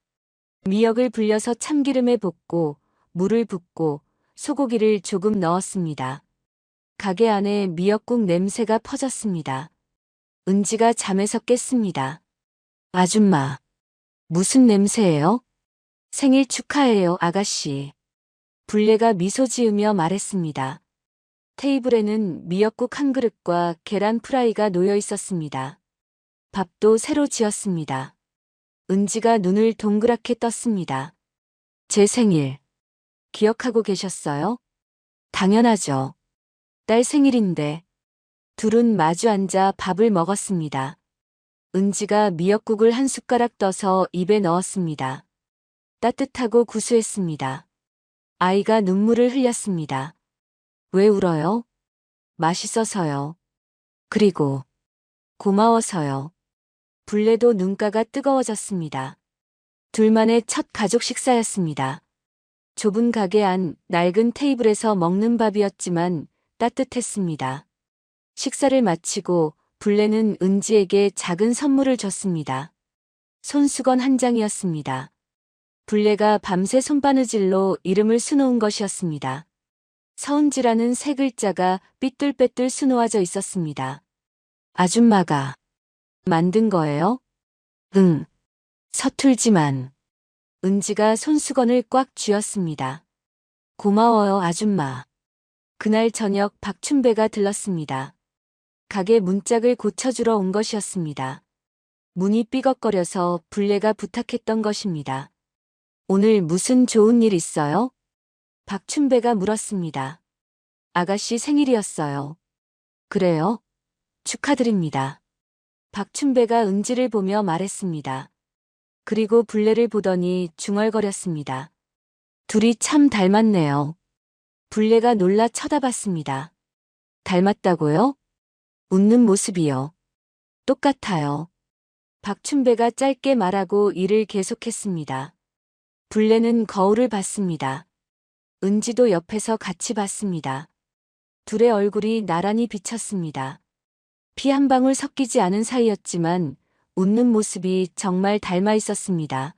미역을 불려서 참기름에 볶고 물을 붓고 소고기를 조금 넣었습니다. 가게 안에 미역국 냄새가 퍼졌습니다. 은지가 잠에서 깼습니다. 아줌마, 무슨 냄새예요? 생일 축하해요, 아가씨. 불레가 미소 지으며 말했습니다. 테이블에는 미역국 한 그릇과 계란 프라이가 놓여 있었습니다. 밥도 새로 지었습니다. 은지가 눈을 동그랗게 떴습니다. 제 생일, 기억하고 계셨어요? 당연하죠. 딸 생일인데. 둘은 마주 앉아 밥을 먹었습니다. 은지가 미역국을 한 숟가락 떠서 입에 넣었습니다. 따뜻하고 구수했습니다. 아이가 눈물을 흘렸습니다. 왜 울어요? 맛있어서요. 그리고 고마워서요. 불레도 눈가가 뜨거워졌습니다. 둘만의 첫 가족 식사였습니다. 좁은 가게 안 낡은 테이블에서 먹는 밥이었지만 따뜻했습니다. 식사를 마치고 불레는 은지에게 작은 선물을 줬습니다. 손수건 한 장이었습니다. 불레가 밤새 손바느질로 이름을 수놓은 것이었습니다. 서은지라는 세 글자가 삐뚤빼뚤 수놓아져 있었습니다. 아줌마가 만든 거예요? 응. 서툴지만. 은지가 손수건을 꽉 쥐었습니다. 고마워요, 아줌마. 그날 저녁 박춘배가 들렀습니다. 가게 문짝을 고쳐주러 온 것이었습니다. 문이 삐걱거려서 불레가 부탁했던 것입니다. 오늘 무슨 좋은 일 있어요? 박춘배가 물었습니다. 아가씨 생일이었어요. 그래요? 축하드립니다. 박춘배가 은지를 보며 말했습니다. 그리고 불례를 보더니 중얼거렸습니다. 둘이 참 닮았네요. 불례가 놀라 쳐다봤습니다. 닮았다고요? 웃는 모습이요. 똑같아요. 박춘배가 짧게 말하고 일을 계속했습니다. 불례는 거울을 봤습니다. 은지도 옆에서 같이 봤습니다. 둘의 얼굴이 나란히 비쳤습니다. 피 한 방울 섞이지 않은 사이였지만 웃는 모습이 정말 닮아 있었습니다.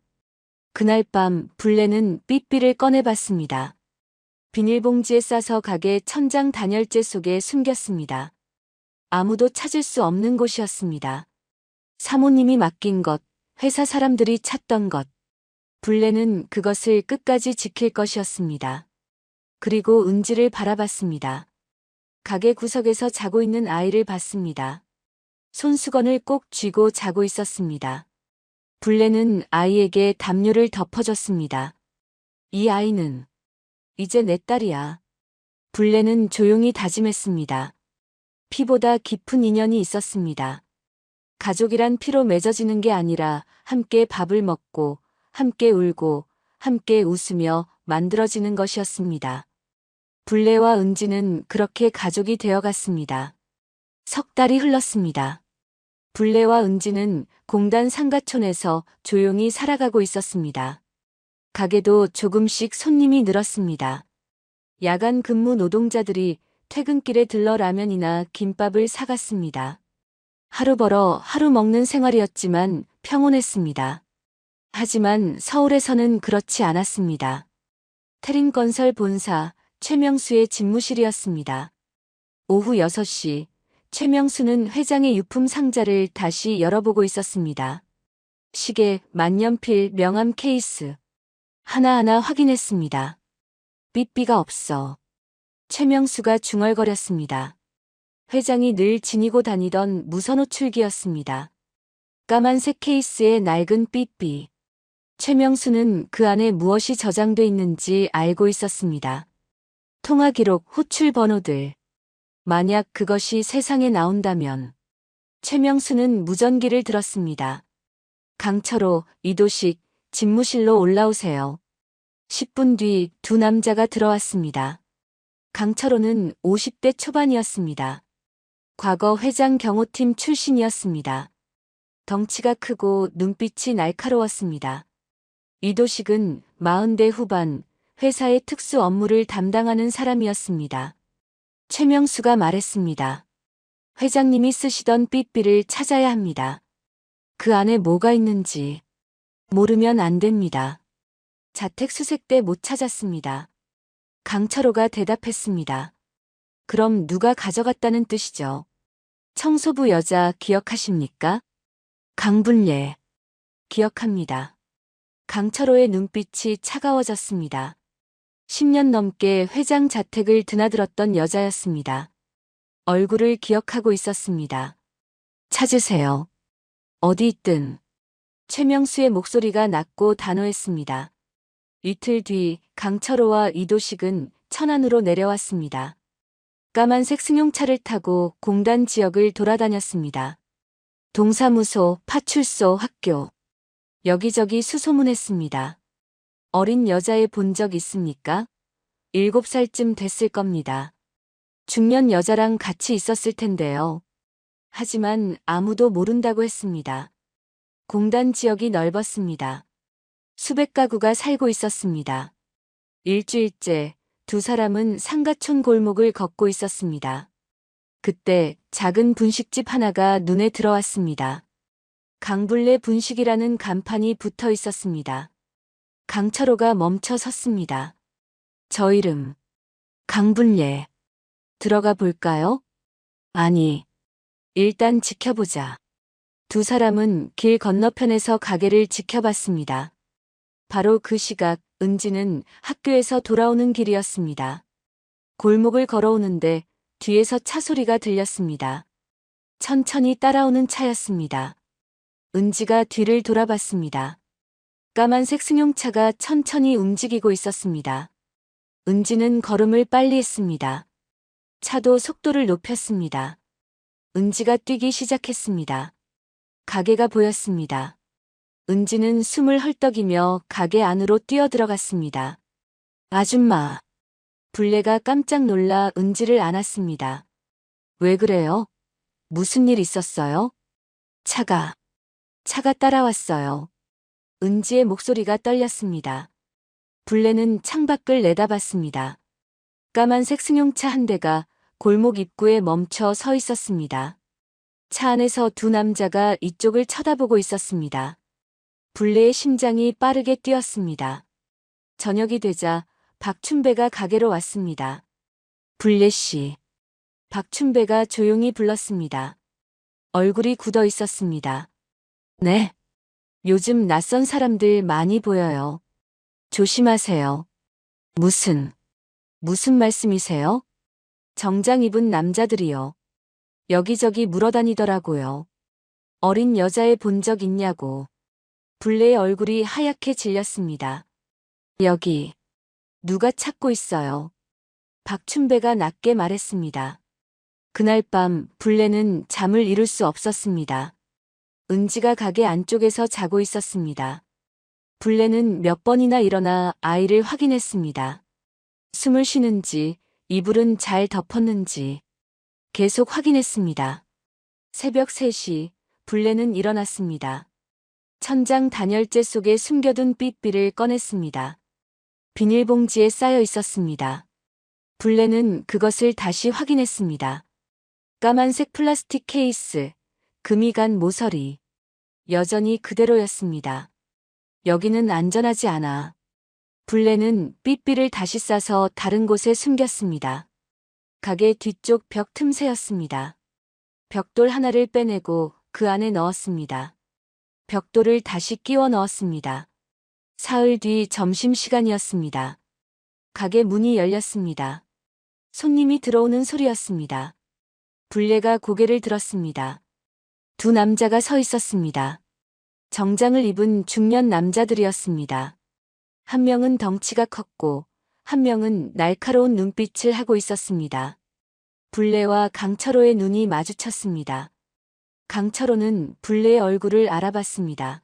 그날 밤 불례는 삐삐를 꺼내봤습니다. 비닐봉지에 싸서 가게 천장 단열재 속에 숨겼습니다. 아무도 찾을 수 없는 곳이었습니다. 사모님이 맡긴 것, 회사 사람들이 찾던 것. 불례는 그것을 끝까지 지킬 것이었습니다. 그리고 은지를 바라봤습니다. 가게 구석에서 자고 있는 아이를 봤습니다. 손수건을 꼭 쥐고 자고 있었습니다. 불례는 아이에게 담요를 덮어줬습니다. 이 아이는 이제 내 딸이야. 불례는 조용히 다짐했습니다. 피보다 깊은 인연이 있었습니다. 가족이란 피로 맺어지는 게 아니라 함께 밥을 먹고 함께 울고 함께 웃으며 만들어지는 것이었습니다. 불례와 은지는 그렇게 가족이 되어갔습니다. 석 달이 흘렀습니다. 불례와 은지는 공단 상가촌에서 조용히 살아가고 있었습니다. 가게도 조금씩 손님이 늘었습니다. 야간 근무 노동자들이 퇴근길에 들러 라면이나 김밥을 사갔습니다. 하루 벌어 하루 먹는 생활이었지만 평온했습니다. 하지만 서울에서는 그렇지 않았습니다. 태림건설 본사 최명수의 집무실이었습니다. 오후 6시 최명수는 회장의 유품 상자를 다시 열어보고 있었습니다. 시계, 만년필, 명함 케이스 하나하나 확인했습니다. 삐삐가 없어. 최명수가 중얼거렸습니다. 회장이 늘 지니고 다니던 무선호출기였습니다. 까만색 케이스에 낡은 삐삐. 최명수는 그 안에 무엇이 저장돼 있는지 알고 있었습니다. 통화 기록, 호출 번호들. 만약 그것이 세상에 나온다면. 최명수는 무전기를 들었습니다. 강철호, 이도식, 집무실로 올라오세요. 10분 뒤 두 남자가 들어왔습니다. 강철호는 50대 초반이었습니다. 과거 회장 경호팀 출신이었습니다. 덩치가 크고 눈빛이 날카로웠습니다. 이도식은 40대 후반, 회사의 특수 업무를 담당하는 사람이었습니다. 최명수가 말했습니다. 회장님이 쓰시던 삐삐를 찾아야 합니다. 그 안에 뭐가 있는지 모르면 안 됩니다. 자택 수색 때 못 찾았습니다. 강철호가 대답했습니다. 그럼 누가 가져갔다는 뜻이죠? 청소부 여자 기억하십니까? 강불예. 기억합니다. 강철호의 눈빛이 차가워졌습니다. 10년 넘게 회장 자택을 드나들었던 여자였습니다. 얼굴을 기억하고 있었습니다. 찾으세요. 어디 있든. 최명수의 목소리가 낮고 단호했습니다. 이틀 뒤 강철호와 이도식은 천안으로 내려왔습니다. 까만색 승용차를 타고 공단 지역을 돌아다녔습니다. 동사무소, 파출소, 학교. 여기저기 수소문했습니다. 어린 여자애 본 적 있습니까? 7살쯤 됐을 겁니다. 중년 여자랑 같이 있었을 텐데요. 하지만 아무도 모른다고 했습니다. 공단 지역이 넓었습니다. 수백 가구가 살고 있었습니다. 일주일째 두 사람은 상가촌 골목을 걷고 있었습니다. 그때 작은 분식집 하나가 눈에 들어왔습니다. 강불례 분식이라는 간판이 붙어 있었습니다. 강철호가 멈춰 섰습니다. 저 이름, 강불례. 들어가 볼까요? 아니, 일단 지켜보자. 두 사람은 길 건너편에서 가게를 지켜봤습니다. 바로 그 시각 은지는 학교에서 돌아오는 길이었습니다. 골목을 걸어오는데 뒤에서 차 소리가 들렸습니다. 천천히 따라오는 차였습니다. 은지가 뒤를 돌아봤습니다. 까만색 승용차가 천천히 움직이고 있었습니다. 은지는 걸음을 빨리 했습니다. 차도 속도를 높였습니다. 은지가 뛰기 시작했습니다. 가게가 보였습니다. 은지는 숨을 헐떡이며 가게 안으로 뛰어들어갔습니다. 아줌마. 불례가 깜짝 놀라 은지를 안았습니다. 왜 그래요? 무슨 일 있었어요? 차가 따라왔어요. 은지의 목소리가 떨렸습니다. 불례는 창밖을 내다봤습니다. 까만색 승용차 한 대가 골목 입구에 멈춰 서 있었습니다. 차 안에서 두 남자가 이쪽을 쳐다보고 있었습니다. 불례의 심장이 빠르게 뛰었습니다. 저녁이 되자 박춘배가 가게로 왔습니다. 불례 씨. 박춘배가 조용히 불렀습니다. 얼굴이 굳어 있었습니다. 네. 요즘 낯선 사람들 많이 보여요. 조심하세요. 무슨 말씀이세요? 정장 입은 남자들이요. 여기저기 물어다니더라고요. 어린 여자애 본 적 있냐고. 불례의 얼굴이 하얗게 질렸습니다. 여기 누가 찾고 있어요? 박춘배가 낮게 말했습니다. 그날 밤 불례는 잠을 이룰 수 없었습니다. 은지가 가게 안쪽에서 자고 있었습니다. 불례는 몇 번이나 일어나 아이를 확인했습니다. 숨을 쉬는지, 이불은 잘 덮었는지 계속 확인했습니다. 새벽 3시 불례는 일어났습니다. 천장 단열재 속에 숨겨둔 삐삐를 꺼냈습니다. 비닐봉지에 쌓여 있었습니다. 불례는 그것을 다시 확인했습니다. 까만색 플라스틱 케이스, 금이 간 모서리. 여전히 그대로였습니다. 여기는 안전하지 않아. 불례는 삐삐를 다시 싸서 다른 곳에 숨겼습니다. 가게 뒤쪽 벽 틈새였습니다. 벽돌 하나를 빼내고 그 안에 넣었습니다. 벽돌을 다시 끼워 넣었습니다. 사흘 뒤 점심시간이었습니다. 가게 문이 열렸습니다. 손님이 들어오는 소리였습니다. 불례가 고개를 들었습니다. 두 남자가 서 있었습니다. 정장을 입은 중년 남자들이었습니다. 한 명은 덩치가 컸고 한 명은 날카로운 눈빛을 하고 있었습니다. 불례와 강철호의 눈이 마주쳤습니다. 강철호는 불례의 얼굴을 알아봤습니다.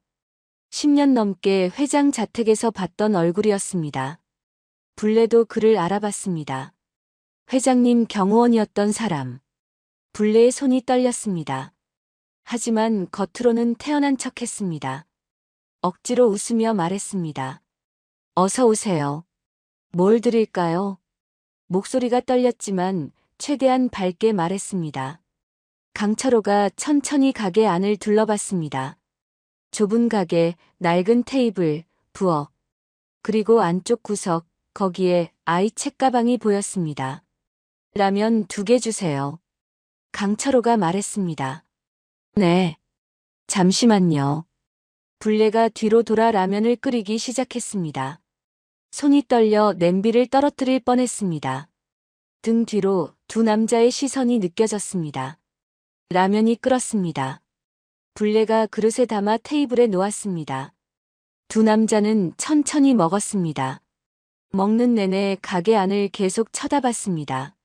10년 넘게 회장 자택에서 봤던 얼굴이었습니다. 불례도 그를 알아봤습니다. 회장님 경호원이었던 사람. 불례의 손이 떨렸습니다. 하지만 겉으로는 태연한 척했습니다. 억지로 웃으며 말했습니다. 어서 오세요. 뭘 드릴까요? 목소리가 떨렸지만 최대한 밝게 말했습니다. 강철호가 천천히 가게 안을 둘러봤습니다. 좁은 가게, 낡은 테이블, 부엌, 그리고 안쪽 구석, 거기에 아이 책가방이 보였습니다. 라면 2개 주세요. 강철호가 말했습니다. 네. 잠시만요. 불례가 뒤로 돌아 라면을 끓이기 시작했습니다. 손이 떨려 냄비를 떨어뜨릴 뻔했습니다. 등 뒤로 두 남자의 시선이 느껴졌습니다. 라면이 끓었습니다. 불례가 그릇에 담아 테이블에 놓았습니다. 두 남자는 천천히 먹었습니다. 먹는 내내 가게 안을 계속 쳐다봤습니다.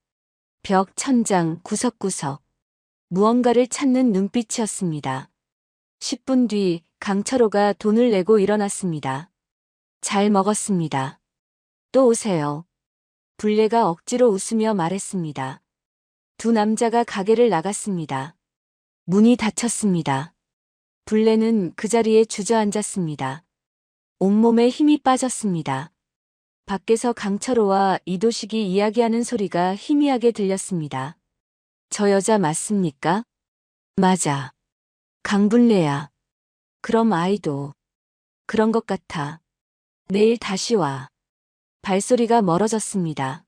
벽, 천장, 구석구석. 무언가를 찾는 눈빛이었습니다. 10분 뒤 강철호가 돈을 내고 일어났습니다. 잘 먹었습니다. 또 오세요. 불례가 억지로 웃으며 말했습니다. 두 남자가 가게를 나갔습니다. 문이 닫혔습니다. 불례는 그 자리에 주저앉았습니다. 온몸에 힘이 빠졌습니다. 밖에서 강철호와 이도식이 이야기하는 소리가 희미하게 들렸습니다. 저 여자 맞습니까? 맞아. 강불례야. 그럼 아이도. 그런 것 같아. 내일 다시 와. 발소리가 멀어졌습니다.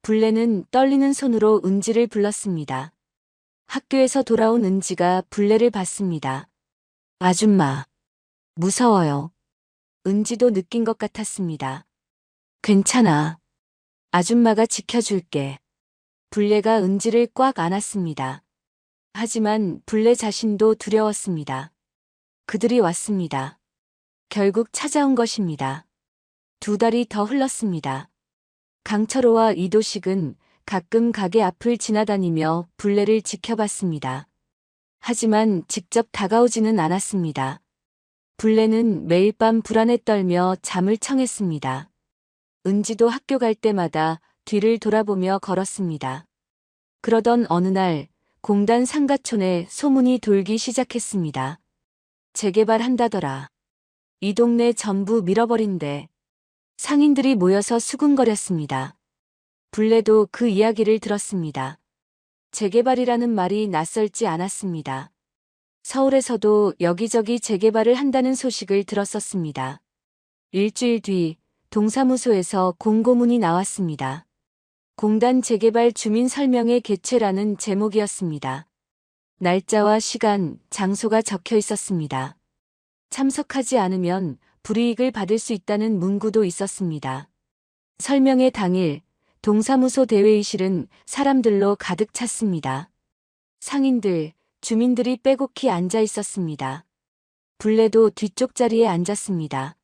불례는 떨리는 손으로 은지를 불렀습니다. 학교에서 돌아온 은지가 불례를 봤습니다. 아줌마. 무서워요. 은지도 느낀 것 같았습니다. 괜찮아. 아줌마가 지켜줄게. 불례가 은지를 꽉 안았습니다. 하지만 불례 자신도 두려웠습니다. 그들이 왔습니다. 결국 찾아온 것입니다. 2달이 더 흘렀습니다. 강철호와 이도식은 가끔 가게 앞을 지나다니며 불례를 지켜봤습니다. 하지만 직접 다가오지는 않았습니다. 불레는 매일 밤 불안에 떨며 잠을 청했습니다. 은지도 학교 갈 때마다 뒤를 돌아보며 걸었습니다. 그러던 어느 날 공단 상가촌에 소문이 돌기 시작했습니다. 재개발한다더라. 이 동네 전부 밀어버린대. 상인들이 모여서 수군거렸습니다. 불레도 그 이야기를 들었습니다. 재개발이라는 말이 낯설지 않았습니다. 서울에서도 여기저기 재개발을 한다는 소식을 들었었습니다. 일주일 뒤 동사무소에서 공고문이 나왔습니다. 공단 재개발 주민 설명회 개최라는 제목이었습니다. 날짜와 시간, 장소가 적혀 있었습니다. 참석하지 않으면 불이익을 받을 수 있다는 문구도 있었습니다. 설명회 당일 동사무소 대회의실은 사람들로 가득 찼습니다. 상인들, 주민들이 빼곡히 앉아 있었습니다. 불레도 뒤쪽 자리에 앉았습니다.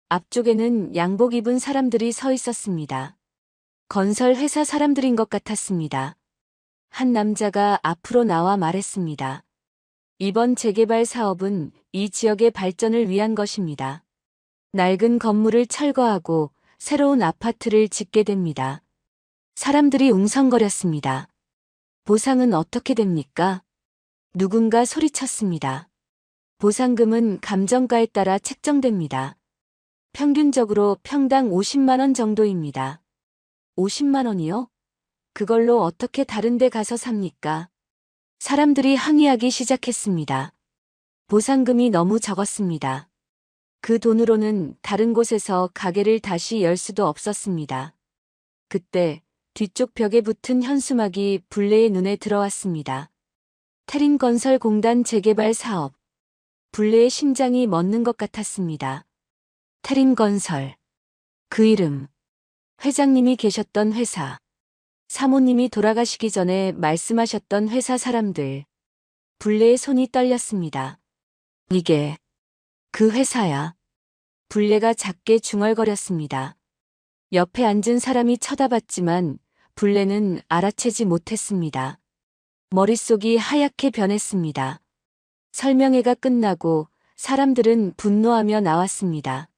앞쪽에는 양복 입은 사람들이 서 있었습니다. 건설 회사 사람들인 것 같았습니다. 한 남자가 앞으로 나와 말했습니다. 이번 재개발 사업은 이 지역의 발전을 위한 것입니다. 낡은 건물을 철거하고 새로운 아파트를 짓게 됩니다. 사람들이 웅성거렸습니다. 보상은 어떻게 됩니까? 누군가 소리쳤습니다. 보상금은 감정가에 따라 책정됩니다. 평균적으로 평당 50만 원 정도입니다. 50만 원이요? 그걸로 어떻게 다른 데 가서 삽니까? 사람들이 항의하기 시작했습니다. 보상금이 너무 적었습니다. 그 돈으로는 다른 곳에서 가게를 다시 열 수도 없었습니다. 그때 뒤쪽 벽에 붙은 현수막이 불레의 눈에 들어왔습니다. 태림건설공단 재개발 사업. 불레의 심장이 멎는 것 같았습니다. 태림건설. 그 이름. 회장님이 계셨던 회사. 사모님이 돌아가시기 전에 말씀하셨던 회사 사람들. 불레의 손이 떨렸습니다. 이게 그 회사야. 불레가 작게 중얼거렸습니다. 옆에 앉은 사람이 쳐다봤지만 불레는 알아채지 못했습니다. 머릿속이 하얗게 변했습니다. 설명회가 끝나고 사람들은 분노하며 나왔습니다.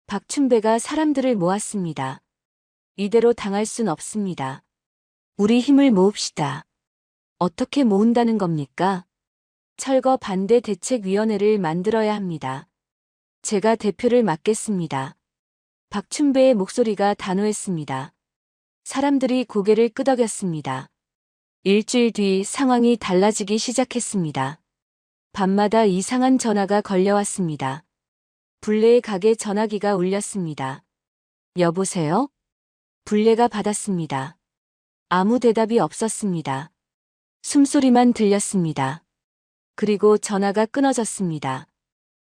박춘배가 사람들을 모았습니다. 이대로 당할 순 없습니다. 우리 힘을 모읍시다. 어떻게 모은다는 겁니까? 철거 반대 대책위원회를 만들어야 합니다. 제가 대표를 맡겠습니다. 박춘배의 목소리가 단호했습니다. 사람들이 고개를 끄덕였습니다. 일주일 뒤 상황이 달라지기 시작했습니다. 밤마다 이상한 전화가 걸려왔습니다. 불레의 가게 전화기가 울렸습니다. 여보세요? 불레가 받았습니다. 아무 대답이 없었습니다. 숨소리만 들렸습니다. 그리고 전화가 끊어졌습니다.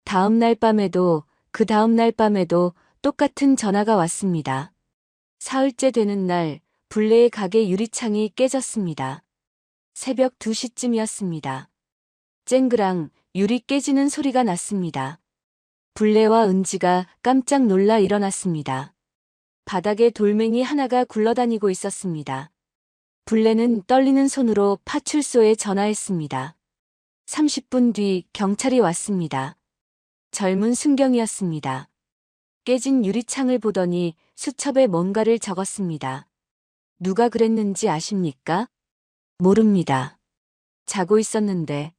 다음 날 밤에도 그 다음 날 밤에도 똑같은 전화가 왔습니다. 사흘째 되는 날 불레의 가게 유리창이 깨졌습니다. 새벽 2시쯤이었습니다. 쨍그랑 유리 깨지는 소리가 났습니다. 불레와 은지가 깜짝 놀라 일어났습니다. 바닥에 돌멩이 하나가 굴러다니고 있었습니다. 불레는 떨리는 손으로 파출소에 전화했습니다. 30분 뒤 경찰이 왔습니다. 젊은 순경이었습니다. 깨진 유리창을 보더니 수첩에 뭔가를 적었습니다. 누가 그랬는지 아십니까? 모릅니다. 자고 있었는데.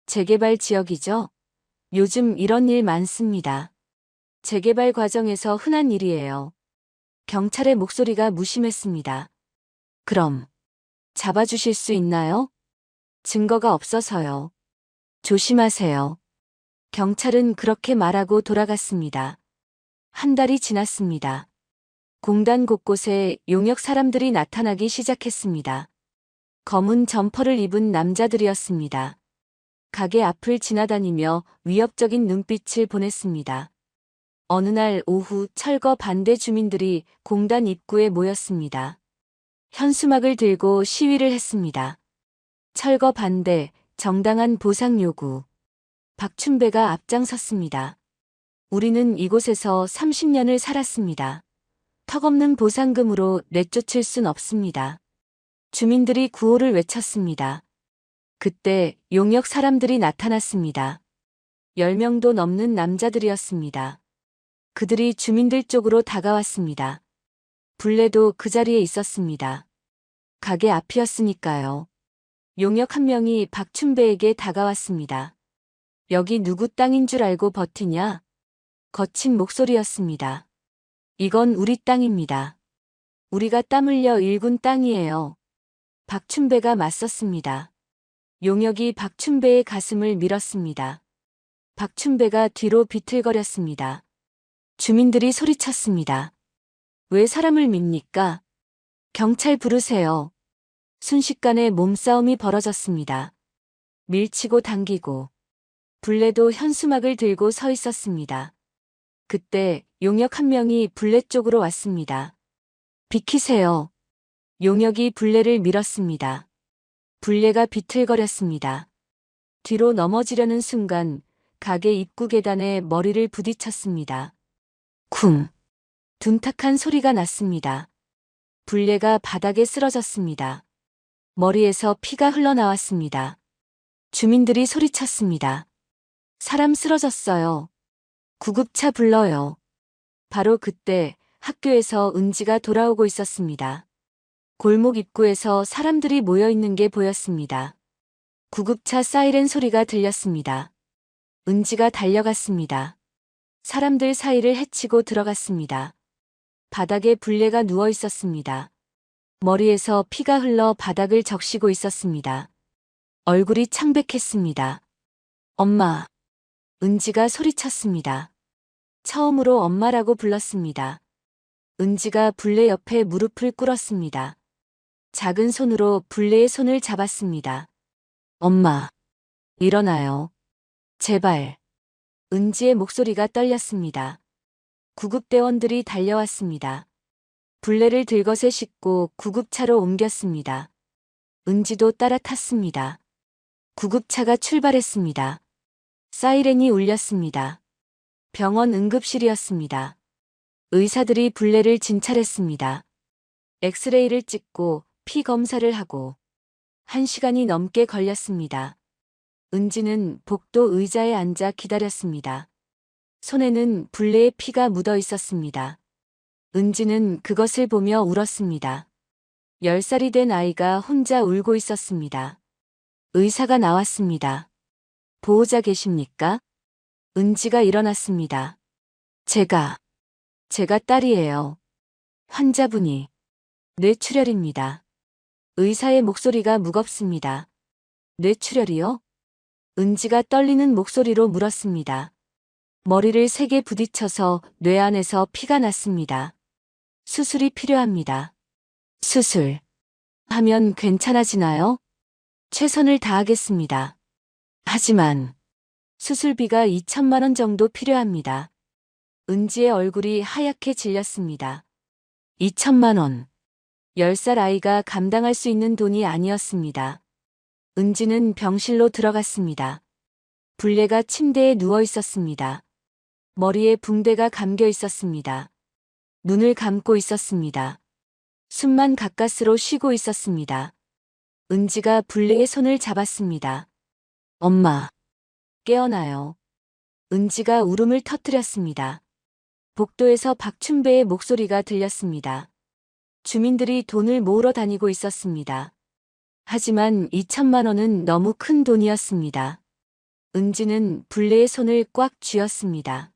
재개발 지역이죠? 요즘 이런 일 많습니다. 재개발 과정에서 흔한 일이에요. 경찰의 목소리가 무심했습니다. 그럼 잡아주실 수 있나요? 증거가 없어서요. 조심하세요. 경찰은 그렇게 말하고 돌아갔습니다. 한 달이 지났습니다. 공단 곳곳에 용역 사람들이 나타나기 시작했습니다. 검은 점퍼를 입은 남자들이었습니다. 가게 앞을 지나다니며 위협적인 눈빛을 보냈습니다. 어느 날 오후 철거 반대 주민들이 공단 입구에 모였습니다. 현수막을 들고 시위를 했습니다. 철거 반대, 정당한 보상 요구. 박춘배가 앞장섰습니다. 우리는 이곳에서 30년을 살았습니다. 턱없는 보상금으로 내쫓을 순 없습니다. 주민들이 구호를 외쳤습니다. 그때 용역 사람들이 나타났습니다. 10명도 넘는 남자들이었습니다. 그들이 주민들 쪽으로 다가왔습니다. 불레도 그 자리에 있었습니다. 가게 앞이었으니까요. 용역 한 명이 박춘배에게 다가왔습니다. 여기 누구 땅인 줄 알고 버티냐? 거친 목소리였습니다. 이건 우리 땅입니다. 우리가 땀 흘려 일군 땅이에요. 박춘배가 맞섰습니다. 용역이 박춘배의 가슴을 밀었습니다. 박춘배가 뒤로 비틀거렸습니다. 주민들이 소리쳤습니다. 왜 사람을 밉니까? 경찰 부르세요. 순식간에 몸싸움이 벌어졌습니다. 밀치고 당기고. 불레도 현수막을 들고 서 있었습니다. 그때 용역 한 명이 불레 쪽으로 왔습니다. 비키세요. 용역이 불레를 밀었습니다. 불레가 비틀거렸습니다. 뒤로 넘어지려는 순간 가게 입구 계단에 머리를 부딪혔습니다. 쿵! 둔탁한 소리가 났습니다. 불레가 바닥에 쓰러졌습니다. 머리에서 피가 흘러나왔습니다. 주민들이 소리쳤습니다. 사람 쓰러졌어요. 구급차 불러요. 바로 그때 학교에서 은지가 돌아오고 있었습니다. 골목 입구에서 사람들이 모여 있는 게 보였습니다. 구급차 사이렌 소리가 들렸습니다. 은지가 달려갔습니다. 사람들 사이를 헤치고 들어갔습니다. 바닥에 불레가 누워 있었습니다. 머리에서 피가 흘러 바닥을 적시고 있었습니다. 얼굴이 창백했습니다. 엄마. 은지가 소리쳤습니다. 처음으로 엄마라고 불렀습니다. 은지가 불레 옆에 무릎을 꿇었습니다. 작은 손으로 불레의 손을 잡았습니다. 엄마. 일어나요. 제발. 은지의 목소리가 떨렸습니다. 구급대원들이 달려왔습니다. 불레를 들것에 싣고 구급차로 옮겼습니다. 은지도 따라 탔습니다. 구급차가 출발했습니다. 사이렌이 울렸습니다. 병원 응급실이었습니다. 의사들이 불레를 진찰했습니다. 엑스레이를 찍고 피 검사를 하고 1시간이 넘게 걸렸습니다. 은지는 복도 의자에 앉아 기다렸습니다. 손에는 불레의 피가 묻어 있었습니다. 은지는 그것을 보며 울었습니다. 10살이 된 아이가 혼자 울고 있었습니다. 의사가 나왔습니다. 보호자 계십니까? 은지가 일어났습니다. 제가 딸이에요. 환자분이 뇌출혈입니다. 의사의 목소리가 무겁습니다. 뇌출혈이요? 은지가 떨리는 목소리로 물었습니다. 머리를 세게 부딪혀서 뇌 안에서 피가 났습니다. 수술이 필요합니다. 수술 하면 괜찮아지나요? 최선을 다하겠습니다. 하지만 수술비가 2천만 원 정도 필요합니다. 은지의 얼굴이 하얗게 질렸습니다. 2천만 원. 10살 아이가 감당할 수 있는 돈이 아니었습니다. 은지는 병실로 들어갔습니다. 불레가 침대에 누워 있었습니다. 머리에 붕대가 감겨 있었습니다. 눈을 감고 있었습니다. 숨만 가까스로 쉬고 있었습니다. 은지가 불레의 손을 잡았습니다. 엄마. 깨어나요. 은지가 울음을 터뜨렸습니다. 복도에서 박춘배의 목소리가 들렸습니다. 주민들이 돈을 모으러 다니고 있었습니다. 하지만 2천만 원은 너무 큰 돈이었습니다. 은지는 불레의 손을 꽉 쥐었습니다.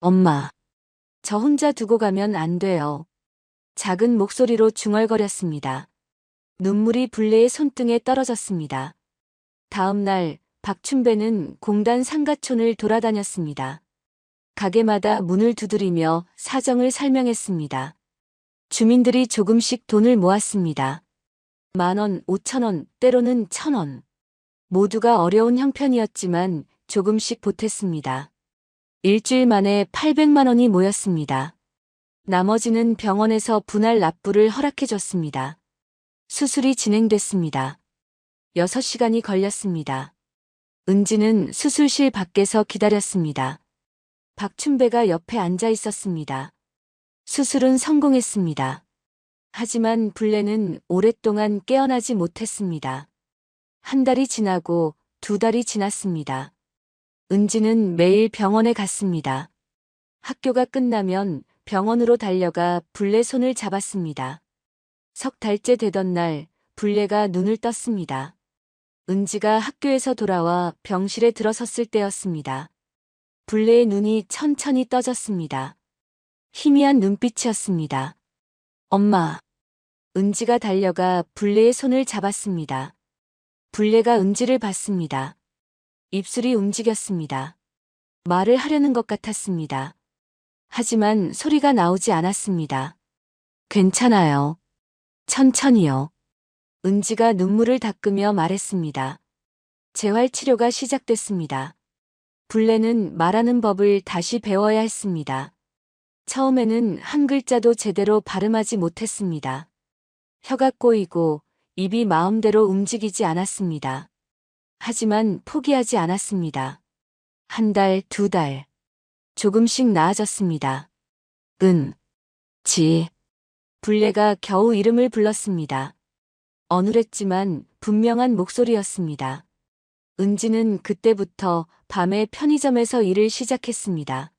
엄마. 저 혼자 두고 가면 안 돼요. 작은 목소리로 중얼거렸습니다. 눈물이 불레의 손등에 떨어졌습니다. 다음 날 박춘배는 공단 상가촌을 돌아다녔습니다. 가게마다 문을 두드리며 사정을 설명했습니다. 주민들이 조금씩 돈을 모았습니다. 10,000원, 5,000원, 때로는 1,000원. 모두가 어려운 형편이었지만 조금씩 보탰습니다. 일주일 만에 800만 원이 모였습니다. 나머지는 병원에서 분할 납부를 허락해줬습니다. 수술이 진행됐습니다. 6시간이 걸렸습니다. 은지는 수술실 밖에서 기다렸습니다. 박춘배가 옆에 앉아 있었습니다. 수술은 성공했습니다. 하지만 불레는 오랫동안 깨어나지 못했습니다. 1달이 지나고 2달이 지났습니다. 은지는 매일 병원에 갔습니다. 학교가 끝나면 병원으로 달려가 불레 손을 잡았습니다. 석 달째 되던 날 불레가 눈을 떴습니다. 은지가 학교에서 돌아와 병실에 들어섰을 때였습니다. 불레의 눈이 천천히 떠졌습니다. 희미한 눈빛이었습니다. 엄마. 은지가 달려가 불레의 손을 잡았습니다. 불레가 은지를 봤습니다. 입술이 움직였습니다. 말을 하려는 것 같았습니다. 하지만 소리가 나오지 않았습니다. 괜찮아요. 천천히요. 은지가 눈물을 닦으며 말했습니다. 재활치료가 시작됐습니다. 불레는 말하는 법을 다시 배워야 했습니다. 처음에는 한 글자도 제대로 발음하지 못했습니다. 혀가 꼬이고 입이 마음대로 움직이지 않았습니다. 하지만 포기하지 않았습니다. 한 달, 두 달. 조금씩 나아졌습니다. 불레가 겨우 이름을 불렀습니다. 어눌했지만 분명한 목소리였습니다. 은지는 그때부터 밤에 편의점에서 일을 시작했습니다.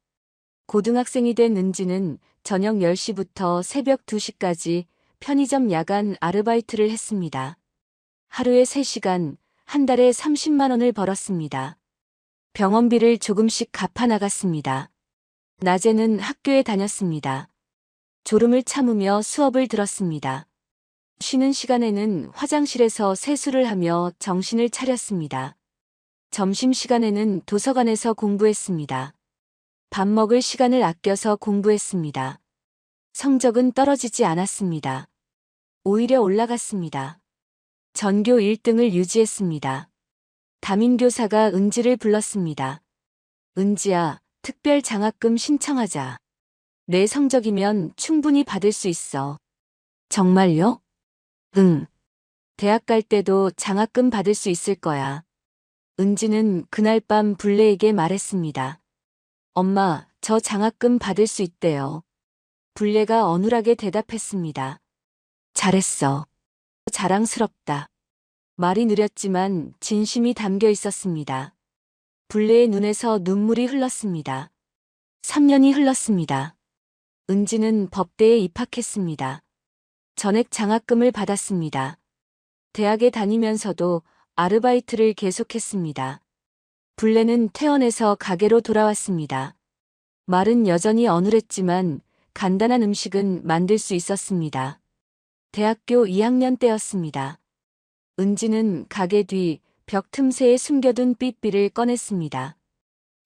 고등학생이 된 은지는 저녁 10시부터 새벽 2시까지 편의점 야간 아르바이트를 했습니다. 하루에 3시간, 한 달에 30만 원을 벌었습니다. 병원비를 조금씩 갚아 나갔습니다. 낮에는 학교에 다녔습니다. 졸음을 참으며 수업을 들었습니다. 쉬는 시간에는 화장실에서 세수를 하며 정신을 차렸습니다. 점심시간에는 도서관에서 공부했습니다. 밥 먹을 시간을 아껴서 공부했습니다. 성적은 떨어지지 않았습니다. 오히려 올라갔습니다. 전교 1등을 유지했습니다. 담임교사가 은지를 불렀습니다. 은지야, 특별 장학금 신청하자. 내 성적이면 충분히 받을 수 있어. 정말요? 응. 대학 갈 때도 장학금 받을 수 있을 거야. 은지는 그날 밤 불레에게 말했습니다. 엄마, 저 장학금 받을 수 있대요. 불레가 어눌하게 대답했습니다. 잘했어. 자랑스럽다. 말이 느렸지만 진심이 담겨 있었습니다. 불레의 눈에서 눈물이 흘렀습니다. 3년이 흘렀습니다. 은지는 법대에 입학했습니다. 전액 장학금을 받았습니다. 대학에 다니면서도 아르바이트를 계속했습니다. 불레는 퇴원해서 가게로 돌아왔습니다. 말은 여전히 어눌했지만 간단한 음식은 만들 수 있었습니다. 대학교 2학년 때였습니다. 은지는 가게 뒤 벽 틈새에 숨겨둔 삐삐를 꺼냈습니다.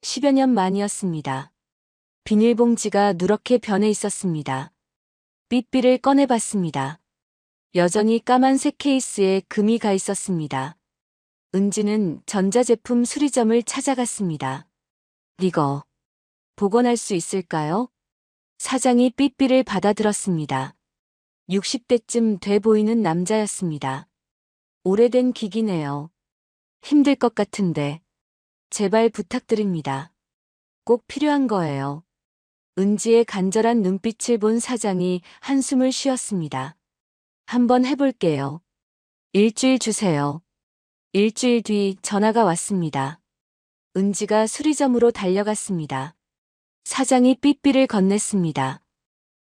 10여 년 만이었습니다. 비닐봉지가 누렇게 변해 있었습니다. 삐삐를 꺼내봤습니다. 여전히 까만색 케이스에 금이 가 있었습니다. 은지는 전자제품 수리점을 찾아갔습니다. 이거 복원할 수 있을까요? 사장이 삐삐를 받아들었습니다. 60대쯤 돼 보이는 남자였습니다. 오래된 기기네요. 힘들 것 같은데. 제발 부탁드립니다. 꼭 필요한 거예요. 은지의 간절한 눈빛을 본 사장이 한숨을 쉬었습니다. 한번 해볼게요. 일주일 주세요. 일주일 뒤 전화가 왔습니다. 은지가 수리점으로 달려갔습니다. 사장이 삐삐를 건넸습니다.